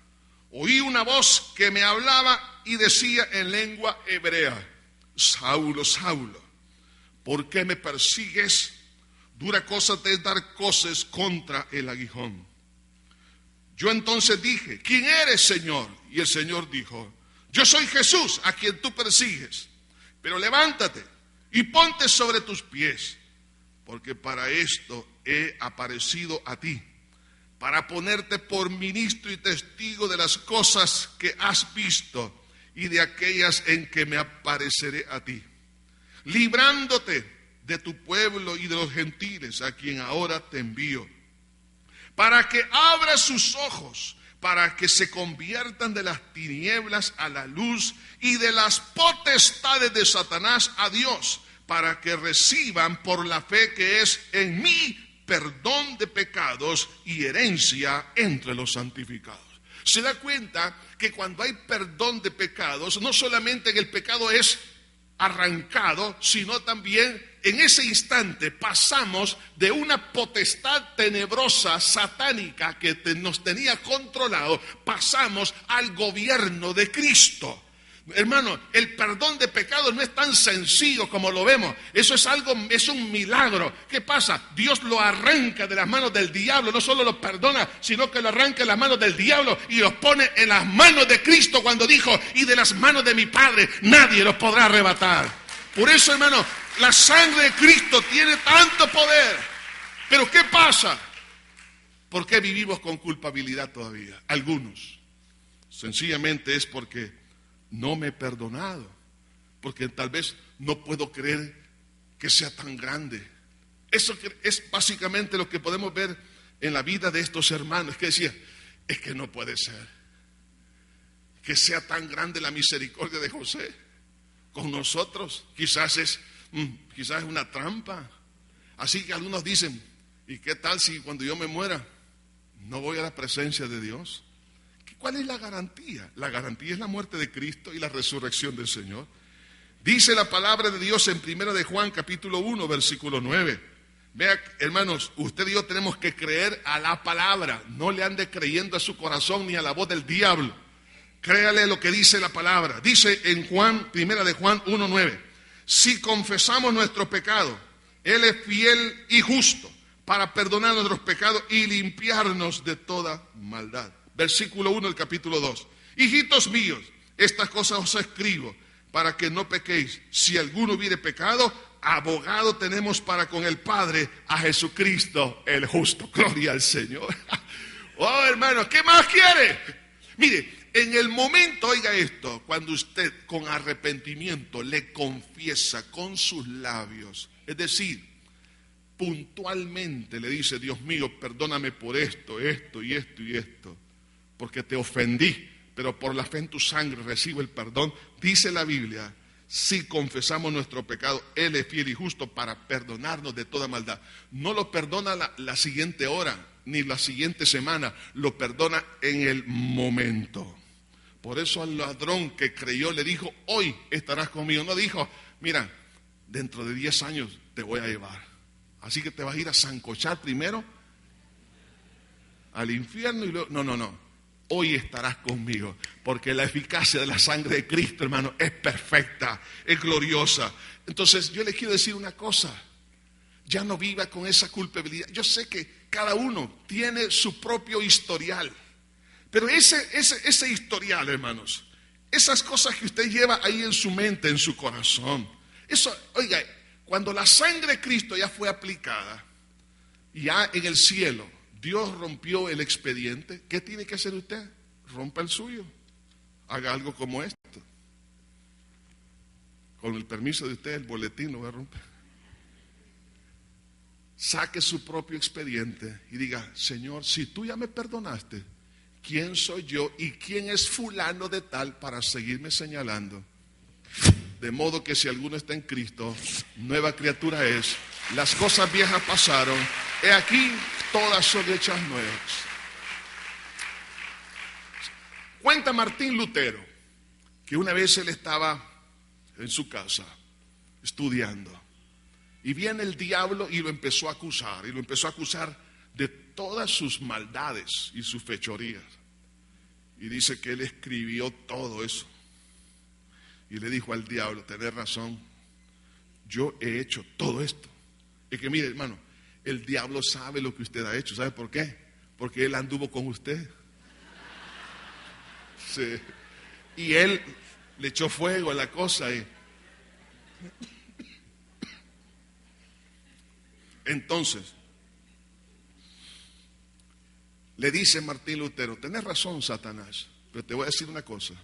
S1: oí una voz que me hablaba y decía en lengua hebrea: Saulo, Saulo, ¿por qué me persigues? Dura cosa te es dar coces contra el aguijón. Yo entonces dije: ¿quién eres, Señor? Y el Señor dijo: yo soy Jesús, a quien tú persigues. Pero levántate y ponte sobre tus pies, porque para esto he aparecido a ti, para ponerte por ministro y testigo de las cosas que has visto y de aquellas en que me apareceré a ti, librándote de tu pueblo y de los gentiles, a quien ahora te envío, para que abra sus ojos, para que se conviertan de las tinieblas a la luz y de las potestades de Satanás a Dios, para que reciban por la fe que es en mí perdón de pecados y herencia entre los santificados. Se da cuenta que cuando hay perdón de pecados, no solamente el pecado es arrancado, sino también en ese instante pasamos de una potestad tenebrosa, satánica, que nos tenía controlado, pasamos al gobierno de Cristo. Hermano, el perdón de pecados no es tan sencillo como lo vemos. Eso es un milagro. ¿Qué pasa? Dios lo arranca de las manos del diablo. No solo lo perdona, sino que lo arranca de las manos del diablo y los pone en las manos de Cristo, cuando dijo: y de las manos de mi Padre nadie los podrá arrebatar. Por eso, hermano, la sangre de Cristo tiene tanto poder. Pero ¿qué pasa? ¿Por qué vivimos con culpabilidad todavía? Algunos. Sencillamente es porque no me he perdonado, porque tal vez no puedo creer que sea tan grande. Eso es básicamente lo que podemos ver en la vida de estos hermanos, que decía: es que no puede ser que sea tan grande la misericordia de José con nosotros. Quizás es una trampa. Así que algunos dicen: ¿y qué tal si cuando yo me muera no voy a la presencia de Dios? ¿Cuál es la garantía? La garantía es la muerte de Cristo y la resurrección del Señor. Dice la palabra de Dios en 1 de Juan capítulo 1 versículo 9. Vea, hermanos, usted y yo tenemos que creer a la palabra. No le ande creyendo a su corazón ni a la voz del diablo. Créale lo que dice la palabra. Dice en 1 de Juan 1:9: si confesamos nuestro pecado, Él es fiel y justo para perdonar nuestros pecados y limpiarnos de toda maldad. Versículo 1 del capítulo 2. Hijitos míos, estas cosas os escribo para que no pequéis. Si alguno hubiere pecado, abogado tenemos para con el Padre, a Jesucristo el justo. Gloria al Señor. Oh, hermano, ¿qué más quiere? Mire, en el momento, oiga esto, cuando usted con arrepentimiento le confiesa con sus labios, es decir, puntualmente le dice: Dios mío, perdóname por esto, esto y esto y esto, porque te ofendí, pero por la fe en tu sangre recibo el perdón. Dice la Biblia: si confesamos nuestro pecado, Él es fiel y justo para perdonarnos de toda maldad. No lo perdona la siguiente hora, ni la siguiente semana, lo perdona en el momento. Por eso al ladrón que creyó le dijo: hoy estarás conmigo. No dijo: mira, dentro de 10 años te voy a llevar, así que te vas a ir a sancochar primero al infierno y luego... No. Hoy estarás conmigo, porque la eficacia de la sangre de Cristo, hermano, es perfecta, es gloriosa. Entonces yo le quiero decir una cosa: ya no viva con esa culpabilidad. Yo sé que Cada uno tiene su propio historial. Pero ese historial, hermanos, esas cosas que usted lleva ahí en su mente, en su corazón, eso, oiga, cuando la sangre de Cristo ya fue aplicada, ya en el cielo, Dios rompió el expediente, ¿qué tiene que hacer usted? Rompa el suyo. Haga algo como esto. Con el permiso de usted, el boletín lo va a romper. Saque su propio expediente y diga, Señor, si tú ya me perdonaste, ¿quién soy yo y quién es fulano de tal para seguirme señalando? De modo que si alguno está en Cristo, nueva criatura es. Las cosas viejas pasaron, he aquí, todas son hechas nuevas. Cuenta Martín Lutero que una vez él estaba en su casa estudiando y viene el diablo y lo empezó a acusar, de todas sus maldades y sus fechorías. Y dice que él escribió todo eso y le dijo al diablo, tenés razón, yo he hecho todo esto. Es que mire, hermano, el diablo sabe lo que usted ha hecho. ¿Sabe por qué? Porque él anduvo con usted. Sí. Y él le echó fuego a la cosa. Entonces, le dice Martín Lutero, tenés razón, Satanás, pero te voy a decir una cosa,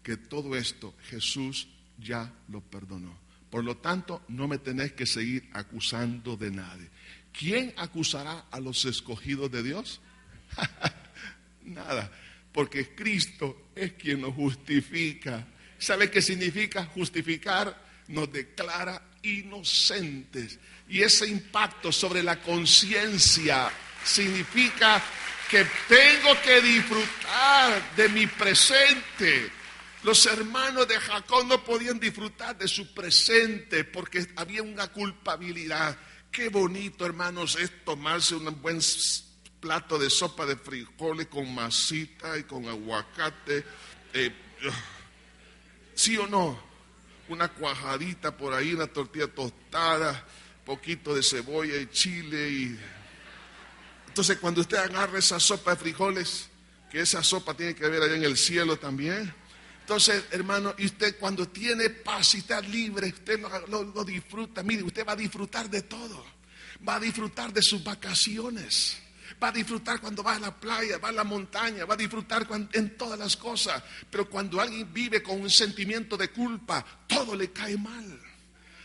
S1: que todo esto Jesús ya lo perdonó. Por lo tanto, no me tenés que seguir acusando de nadie. ¿Quién acusará a los escogidos de Dios? Nada, porque Cristo es quien nos justifica. ¿Sabe qué significa justificar? Nos declara inocentes. Y ese impacto sobre la conciencia significa que tengo que disfrutar de mi presente. Los hermanos de Jacob no podían disfrutar de su presente porque había una culpabilidad. Qué bonito, hermanos, es tomarse un buen plato de sopa de frijoles con masita y con aguacate. ¿Sí o no? Una cuajadita por ahí, una tortilla tostada, poquito de cebolla y chile. Entonces, cuando usted agarra esa sopa de frijoles, que esa sopa tiene que ver allá en el cielo también. Entonces, hermano, y usted cuando tiene paz y está libre, usted lo disfruta. Mire, usted va a disfrutar de todo. Va a disfrutar de sus vacaciones. Va a disfrutar cuando va a la playa, va a la montaña, va a disfrutar en todas las cosas. Pero cuando alguien vive con un sentimiento de culpa, todo le cae mal.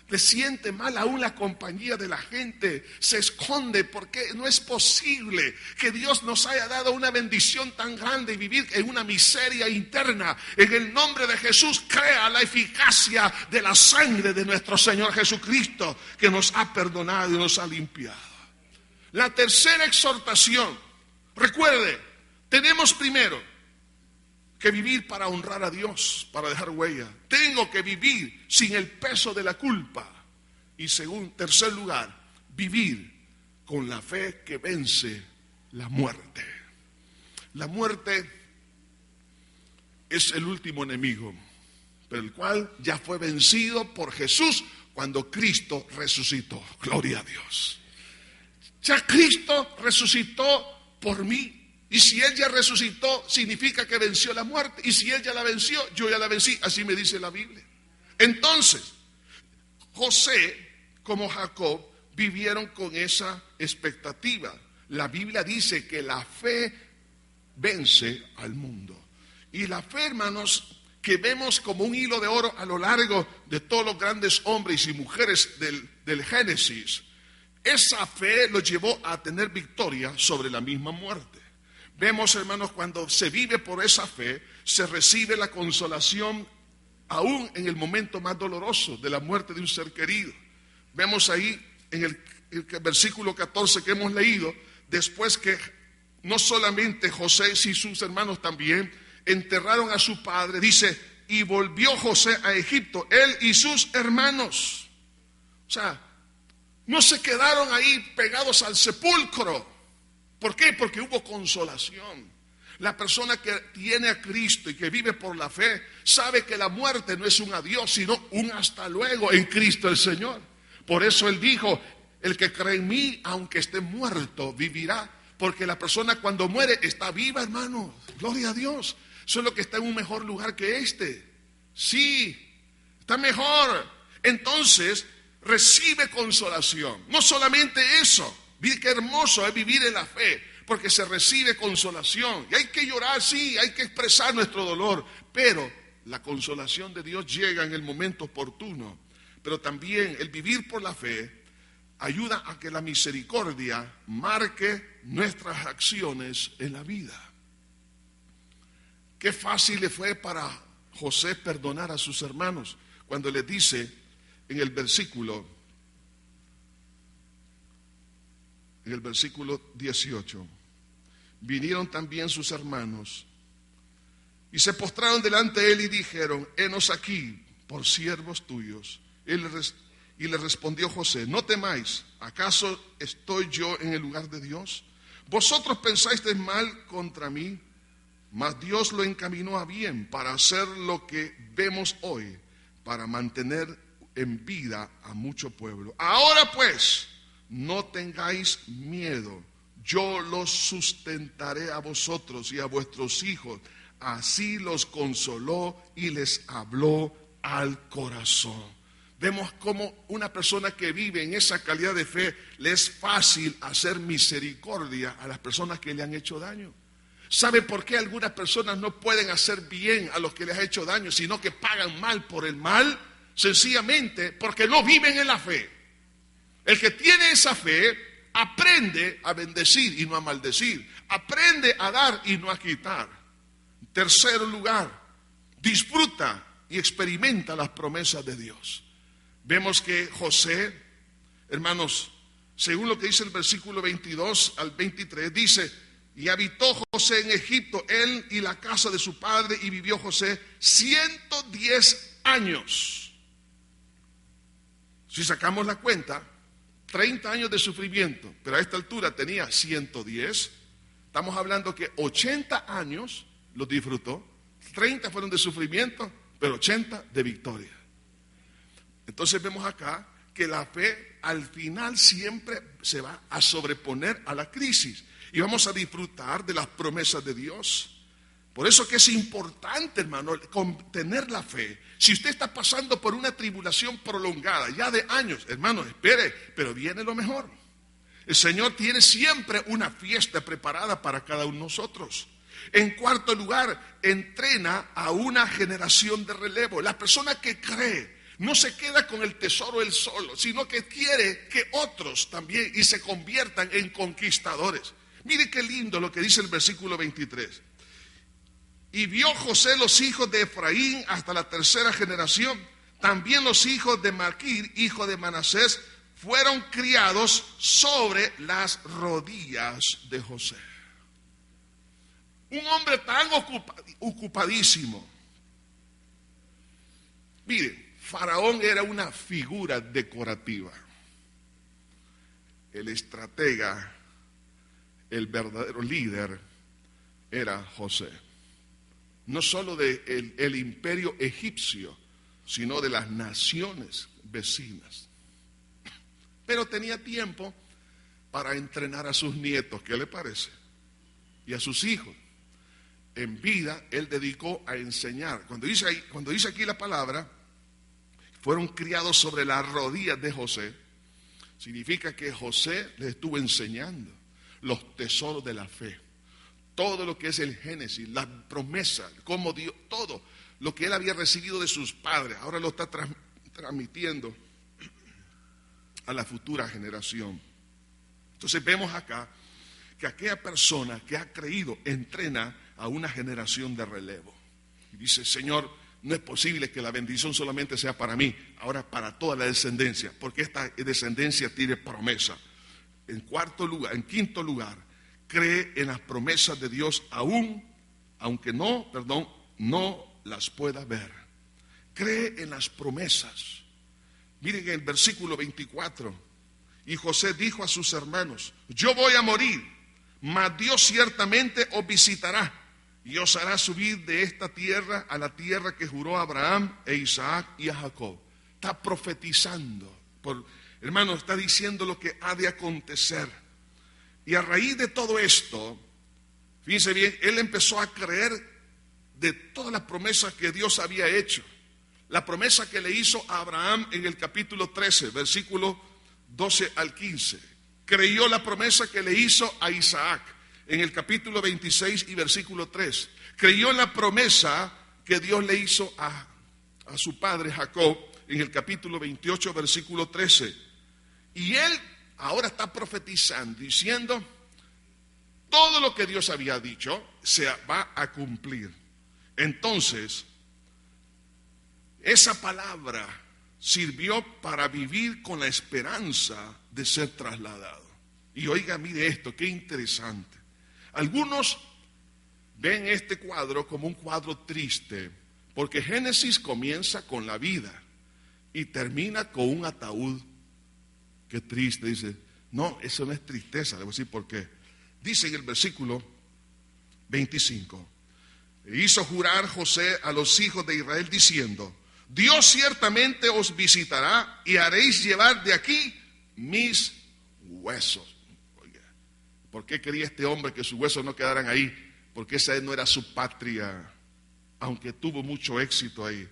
S1: Le siente mal aún la compañía de la gente, se esconde porque no es posible que Dios nos haya dado una bendición tan grande y vivir en una miseria interna. En el nombre de Jesús, crea la eficacia de la sangre de nuestro Señor Jesucristo que nos ha perdonado y nos ha limpiado. La tercera exhortación, recuerde, tenemos primero que vivir para honrar a Dios, para dejar huella. Tengo que vivir sin el peso de la culpa. Y tercer lugar, vivir con la fe que vence la muerte. La muerte es el último enemigo, pero el cual ya fue vencido por Jesús cuando Cristo resucitó. Gloria a Dios. Ya Cristo resucitó por mí. Y si Él ya resucitó, significa que venció la muerte. Y si Él ya la venció, yo ya la vencí. Así me dice la Biblia. Entonces, José, como Jacob, vivieron con esa expectativa. La Biblia dice que la fe vence al mundo. Y la fe, hermanos, que vemos como un hilo de oro a lo largo de todos los grandes hombres y mujeres del Génesis, esa fe los llevó a tener victoria sobre la misma muerte. Vemos, hermanos, cuando se vive por esa fe, se recibe la consolación aún en el momento más doloroso de la muerte de un ser querido. Vemos ahí en el versículo 14 que hemos leído, después que no solamente José, sino sus hermanos también enterraron a su padre, dice, y volvió José a Egipto, él y sus hermanos. O sea, no se quedaron ahí pegados al sepulcro. ¿Por qué? Porque hubo consolación. La persona que tiene a Cristo y que vive por la fe sabe que la muerte no es un adiós, sino un hasta luego en Cristo el Señor. Por eso Él dijo, el que cree en mí, aunque esté muerto, vivirá. Porque la persona cuando muere está viva, hermano. Gloria a Dios. Solo que está en un mejor lugar que este. Sí, está mejor. Entonces, recibe consolación. No solamente eso. Mire qué hermoso es vivir en la fe, porque se recibe consolación. Y hay que llorar, sí, hay que expresar nuestro dolor, pero la consolación de Dios llega en el momento oportuno. Pero también el vivir por la fe ayuda a que la misericordia marque nuestras acciones en la vida. Qué fácil le fue para José perdonar a sus hermanos cuando les dice en el versículo 18, vinieron también sus hermanos y se postraron delante de él y dijeron, henos aquí por siervos tuyos. Y le respondió José, no temáis, ¿acaso estoy yo en el lugar de Dios? Vosotros pensáis mal contra mí, mas Dios lo encaminó a bien para hacer lo que vemos hoy, para mantener en vida a mucho pueblo. Ahora pues, no tengáis miedo, yo los sustentaré a vosotros y a vuestros hijos. Así los consoló y les habló al corazón. Vemos cómo una persona que vive en esa calidad de fe le es fácil hacer misericordia a las personas que le han hecho daño. ¿Sabe por qué algunas personas no pueden hacer bien a los que les ha hecho daño, sino que pagan mal por el mal? Sencillamente porque no viven en la fe. El que tiene esa fe aprende a bendecir y no a maldecir. Aprende a dar y no a quitar. En tercer lugar, disfruta y experimenta las promesas de Dios. Vemos que José, hermanos, según lo que dice el versículo 22 al 23, dice, y habitó José en Egipto, él y la casa de su padre, y vivió José 110 años. Si sacamos la cuenta, 30 años de sufrimiento, pero a esta altura tenía 110. Estamos hablando que 80 años los disfrutó, 30 fueron de sufrimiento, pero 80 de victoria. Entonces vemos acá que la fe al final siempre se va a sobreponer a la crisis y vamos a disfrutar de las promesas de Dios. Por eso que es importante, hermano, tener la fe. Si usted está pasando por una tribulación prolongada, ya de años, hermano, espere, pero viene lo mejor. El Señor tiene siempre una fiesta preparada para cada uno de nosotros. En cuarto lugar, entrena a una generación de relevo. La persona que cree no se queda con el tesoro él solo, sino que quiere que otros también y se conviertan en conquistadores. Mire qué lindo lo que dice el versículo 23. Y vio José los hijos de Efraín hasta la tercera generación. También los hijos de Maquir, hijo de Manasés, fueron criados sobre las rodillas de José. Un hombre tan ocupadísimo. Mire, Faraón era una figura decorativa. El estratega, el verdadero líder, era José. No solo del imperio egipcio, sino de las naciones vecinas. Pero tenía tiempo para entrenar a sus nietos, ¿qué le parece? Y a sus hijos. En vida, él dedicó a enseñar. Cuando dice aquí la palabra, fueron criados sobre las rodillas de José, significa que José les estuvo enseñando los tesoros de la fe. Todo lo que es el Génesis, la promesa, cómo Dios, todo lo que él había recibido de sus padres, ahora lo está transmitiendo a la futura generación. Entonces vemos acá que aquella persona que ha creído entrena a una generación de relevo. Y dice, Señor, no es posible que la bendición solamente sea para mí, ahora para toda la descendencia, porque esta descendencia tiene promesa. En quinto lugar, cree en las promesas de Dios aunque no las pueda ver. Cree en las promesas. Miren el versículo 24. Y José dijo a sus hermanos, yo voy a morir, mas Dios ciertamente os visitará y os hará subir de esta tierra a la tierra que juró a Abraham e Isaac y a Jacob. Está profetizando hermano, está diciendo lo que ha de acontecer. Y a raíz de todo esto, fíjense bien, él empezó a creer de todas las promesas que Dios había hecho. La promesa que le hizo a Abraham en el capítulo 13, versículo 12 al 15. Creyó la promesa que le hizo a Isaac en el capítulo 26 y versículo 3. Creyó en la promesa que Dios le hizo a su padre Jacob en el capítulo 28, versículo 13. Y él ahora está profetizando, diciendo, todo lo que Dios había dicho se va a cumplir. Entonces, esa palabra sirvió para vivir con la esperanza de ser trasladado. Y oiga, mire esto, qué interesante. Algunos ven este cuadro como un cuadro triste, porque Génesis comienza con la vida y termina con un ataúd. Qué triste, dice. No, eso no es tristeza, le voy a decir por qué. Dice en el versículo 25, hizo jurar José a los hijos de Israel diciendo, Dios ciertamente os visitará y haréis llevar de aquí mis huesos. Oiga, ¿por qué quería este hombre que sus huesos no quedaran ahí? Porque esa no era su patria, aunque tuvo mucho éxito ahí.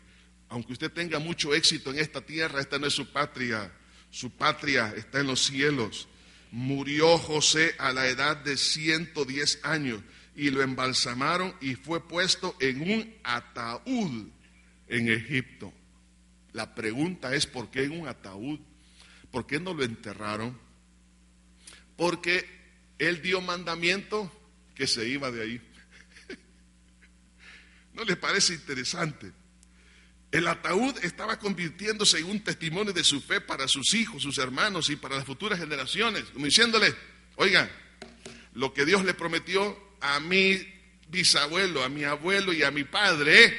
S1: Aunque usted tenga mucho éxito en esta tierra, esta no es su patria. Su patria está en los cielos. Murió José a la edad de 110 años y lo embalsamaron y fue puesto en un ataúd en Egipto. La pregunta es, ¿por qué en un ataúd? ¿Por qué no lo enterraron? Porque él dio mandamiento que se iba de ahí. ¿No les parece interesante? El ataúd estaba convirtiéndose en un testimonio de su fe para sus hijos, sus hermanos y para las futuras generaciones, como diciéndole, oigan, lo que Dios le prometió a mi bisabuelo, a mi abuelo y a mi padre,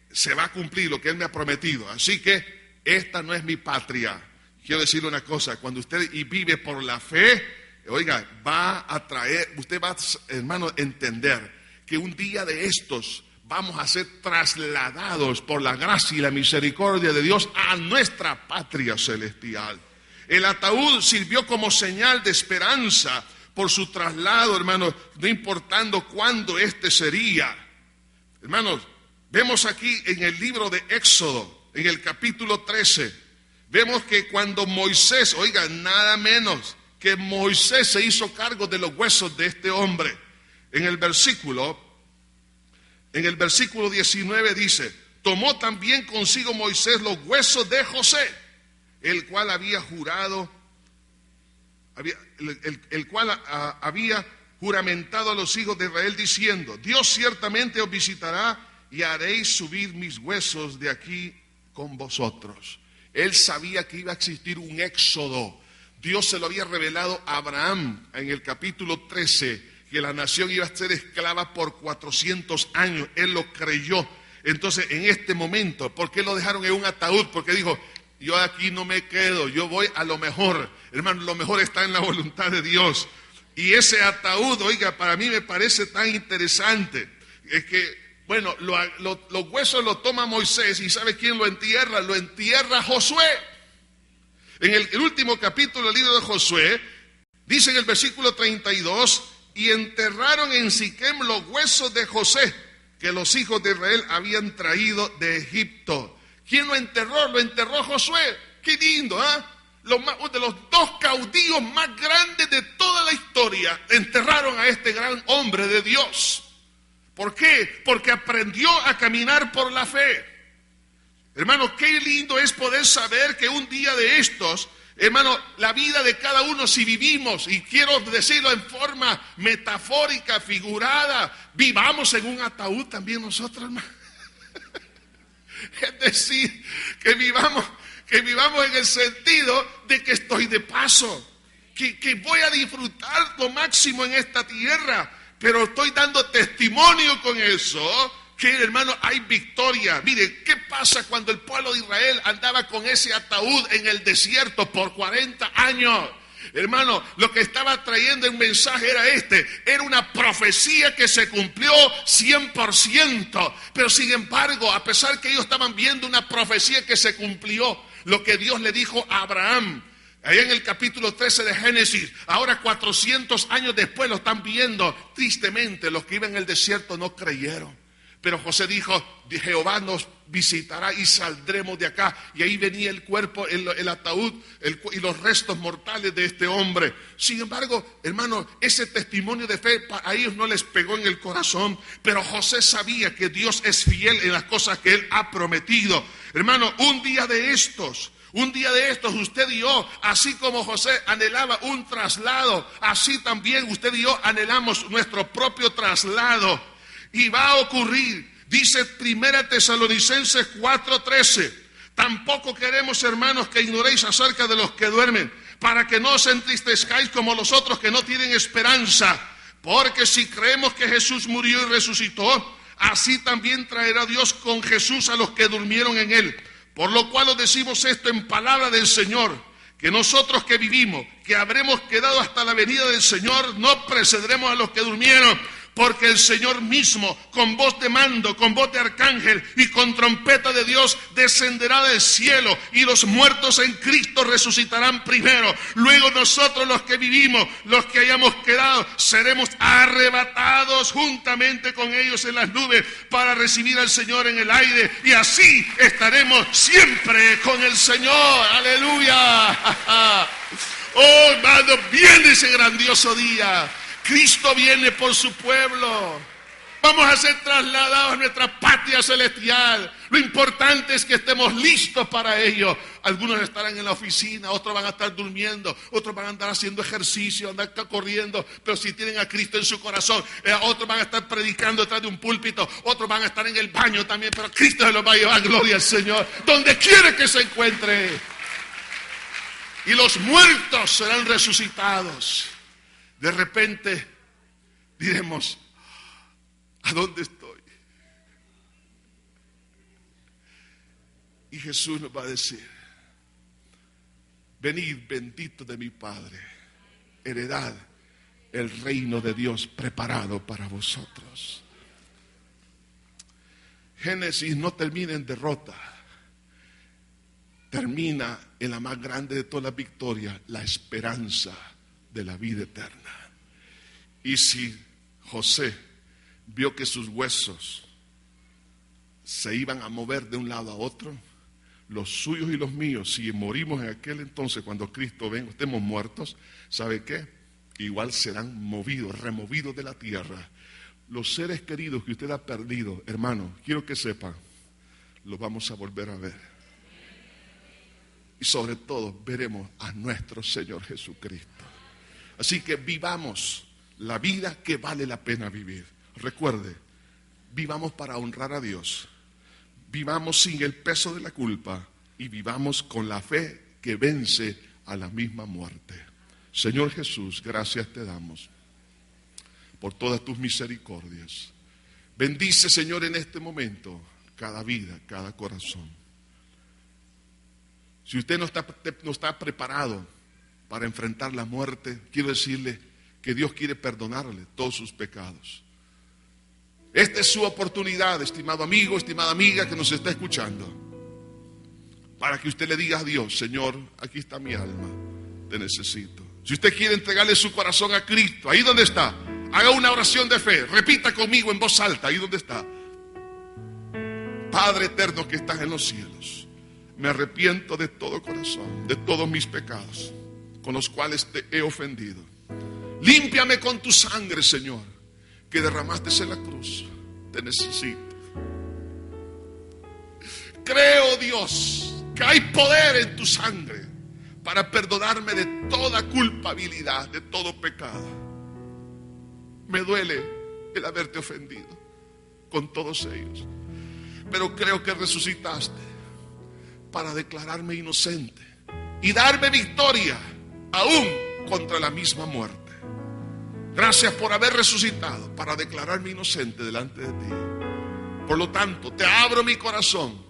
S1: se va a cumplir lo que Él me ha prometido. Así que esta no es mi patria. Quiero decirle una cosa, cuando usted vive por la fe, oiga, va a traer, usted va, hermano, a entender que un día de estos vamos a ser trasladados por la gracia y la misericordia de Dios a nuestra patria celestial. El ataúd sirvió como señal de esperanza por su traslado, hermanos, no importando cuándo este sería. Hermanos, vemos aquí en el libro de Éxodo, en el capítulo 13, vemos que cuando Moisés, oiga, nada menos que Moisés se hizo cargo de los huesos de este hombre. En el versículo 19 dice, tomó también consigo Moisés los huesos de José, el cual había jurado, el cual había juramentado a los hijos de Israel diciendo, Dios ciertamente os visitará y haréis subir mis huesos de aquí con vosotros. Él sabía que iba a existir un éxodo. Dios se lo había revelado a Abraham en el capítulo 13, que la nación iba a ser esclava por 400 años. Él lo creyó. Entonces, en este momento, ¿por qué lo dejaron en un ataúd? Porque dijo, yo aquí no me quedo, yo voy a lo mejor. Hermano, lo mejor está en la voluntad de Dios. Y ese ataúd, oiga, para mí me parece tan interesante. Es que, bueno, los huesos los toma Moisés, y ¿sabe quién lo entierra? Lo entierra Josué. En el último capítulo del libro de Josué, dice en el versículo 32, y enterraron en Siquem los huesos de José, que los hijos de Israel habían traído de Egipto. ¿Quién lo enterró? Lo enterró Josué. Qué lindo, ¿ah? De los dos caudillos más grandes de toda la historia, enterraron a este gran hombre de Dios. ¿Por qué? Porque aprendió a caminar por la fe. Hermano, qué lindo es poder saber que un día de estos, hermano, la vida de cada uno, si vivimos, y quiero decirlo en forma metafórica, figurada, vivamos en un ataúd también nosotros, hermano. Es decir, que vivamos en el sentido de que estoy de paso, que voy a disfrutar lo máximo en esta tierra, pero estoy dando testimonio con eso, que hermano, hay victoria. Mire, ¿qué pasa cuando el pueblo de Israel andaba con ese ataúd en el desierto por 40 años? Hermano, lo que estaba trayendo el mensaje era una profecía que se cumplió 100%, pero sin embargo, a pesar que ellos estaban viendo una profecía que se cumplió, lo que Dios le dijo a Abraham, Allá en el capítulo 13 de Génesis, ahora 400 años después lo están viendo. Tristemente, los que iban en el desierto no creyeron. Pero José dijo, Jehová nos visitará y saldremos de acá. Y ahí venía el cuerpo, el ataúd y los restos mortales de este hombre. Sin embargo, hermano, ese testimonio de fe a ellos no les pegó en el corazón. Pero José sabía que Dios es fiel en las cosas que Él ha prometido. Hermano, un día de estos, usted y yo, así como José anhelaba un traslado, así también usted y yo anhelamos nuestro propio traslado. Y va a ocurrir, dice 1 Tesalonicenses 4:13, tampoco queremos, hermanos, que ignoréis acerca de los que duermen, para que no os entristezcáis como los otros que no tienen esperanza. Porque si creemos que Jesús murió y resucitó, así también traerá Dios con Jesús a los que durmieron en Él. Por lo cual os decimos esto en palabra del Señor, que nosotros que vivimos, que habremos quedado hasta la venida del Señor, no precederemos a los que durmieron. Porque el Señor mismo, con voz de mando, con voz de arcángel y con trompeta de Dios, descenderá del cielo, y los muertos en Cristo resucitarán primero. Luego nosotros, los que vivimos, los que hayamos quedado, seremos arrebatados juntamente con ellos en las nubes para recibir al Señor en el aire, y así estaremos siempre con el Señor. ¡Aleluya! Oh, hermano, viene ese grandioso día. Cristo viene por su pueblo. Vamos a ser trasladados a nuestra patria celestial. Lo importante es que estemos listos para ello. Algunos estarán en la oficina, otros van a estar durmiendo, otros van a andar haciendo ejercicio, andar corriendo, pero si tienen a Cristo en su corazón, otros van a estar predicando detrás de un púlpito, otros van a estar en el baño también, pero Cristo se los va a llevar, gloria al Señor, donde quiera que se encuentre. Y los muertos serán resucitados. De repente diremos, ¿a dónde estoy? Y Jesús nos va a decir, venid bendito de mi Padre, heredad el reino de Dios preparado para vosotros. Génesis no termina en derrota, termina en la más grande de todas las victorias, la esperanza de la vida eterna. Y si José vio que sus huesos se iban a mover de un lado a otro, los suyos y los míos, si morimos en aquel entonces, cuando Cristo venga, estemos muertos, ¿sabe qué? Igual serán movidos, removidos de la tierra. Los seres queridos que usted ha perdido, hermano, quiero que sepan, los vamos a volver a ver. Y sobre todo veremos a nuestro Señor Jesucristo. Así que vivamos la vida que vale la pena vivir. Recuerde, vivamos para honrar a Dios. Vivamos sin el peso de la culpa y vivamos con la fe que vence a la misma muerte. Señor Jesús, gracias te damos por todas tus misericordias. Bendice, Señor, en este momento cada vida, cada corazón. Si usted no está preparado para enfrentar la muerte, quiero decirle que Dios quiere perdonarle todos sus pecados. Esta es su oportunidad, estimado amigo, estimada amiga que nos está escuchando, para que usted le diga a Dios, Señor, aquí está mi alma, te necesito. Si usted quiere entregarle su corazón a Cristo, ahí donde está, haga una oración de fe, repita conmigo en voz alta, ahí donde está. Padre eterno que estás en los cielos, me arrepiento de todo corazón, de todos mis pecados, con los cuales te he ofendido. Límpiame con tu sangre, Señor, que derramaste en la cruz. Te necesito. Creo, Dios, que hay poder en tu sangre para perdonarme de toda culpabilidad, de todo pecado. Me duele el haberte ofendido con todos ellos, pero creo que resucitaste para declararme inocente y darme victoria aún contra la misma muerte. Gracias por haber resucitado para declararme inocente delante de ti. Por lo tanto, te abro mi corazón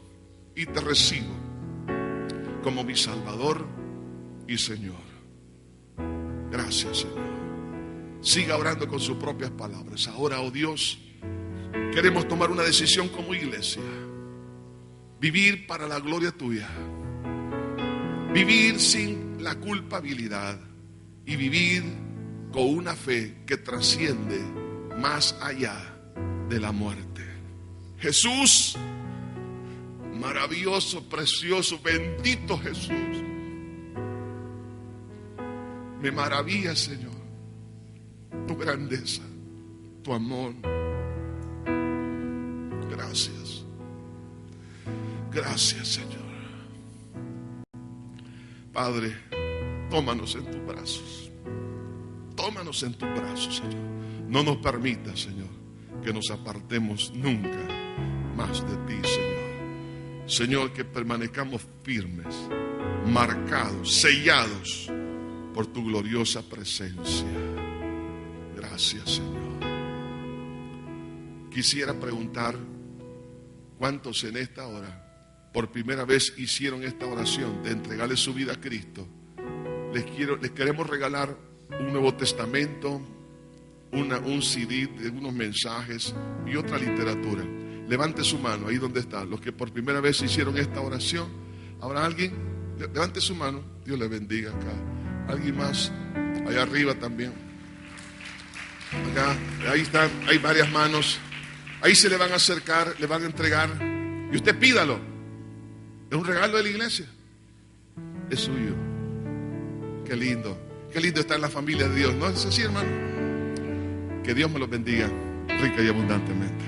S1: y te recibo como mi Salvador y Señor. Gracias, Señor. Siga orando con sus propias palabras. Ahora, oh Dios, queremos tomar una decisión como iglesia. Vivir para la gloria tuya. Vivir sin la culpabilidad y vivir con una fe que trasciende más allá de la muerte. Jesús, maravilloso, precioso, bendito Jesús. Me maravilla, Señor, tu grandeza, tu amor. Gracias. Gracias, Señor. Padre, tómanos en tus brazos. Tómanos en tus brazos, Señor. No nos permitas, Señor, que nos apartemos nunca más de ti, Señor. Señor, que permanezcamos firmes, marcados, sellados por tu gloriosa presencia. Gracias, Señor. Quisiera preguntar, ¿cuántos en esta hora por primera vez hicieron esta oración de entregarle su vida a Cristo? Les queremos regalar un Nuevo Testamento, un CD de unos mensajes y otra literatura. Levante su mano ahí donde está. Los que por primera vez hicieron esta oración. ¿Habrá alguien? Levante su mano. Dios le bendiga acá. ¿Alguien más? Allá arriba también. Acá, ahí están, hay varias manos. Ahí se le van a acercar, le van a entregar. Y usted pídalo. Es un regalo de la iglesia. Es suyo. Qué lindo. Qué lindo estar en la familia de Dios. ¿No es así, hermano? Que Dios me los bendiga rica y abundantemente.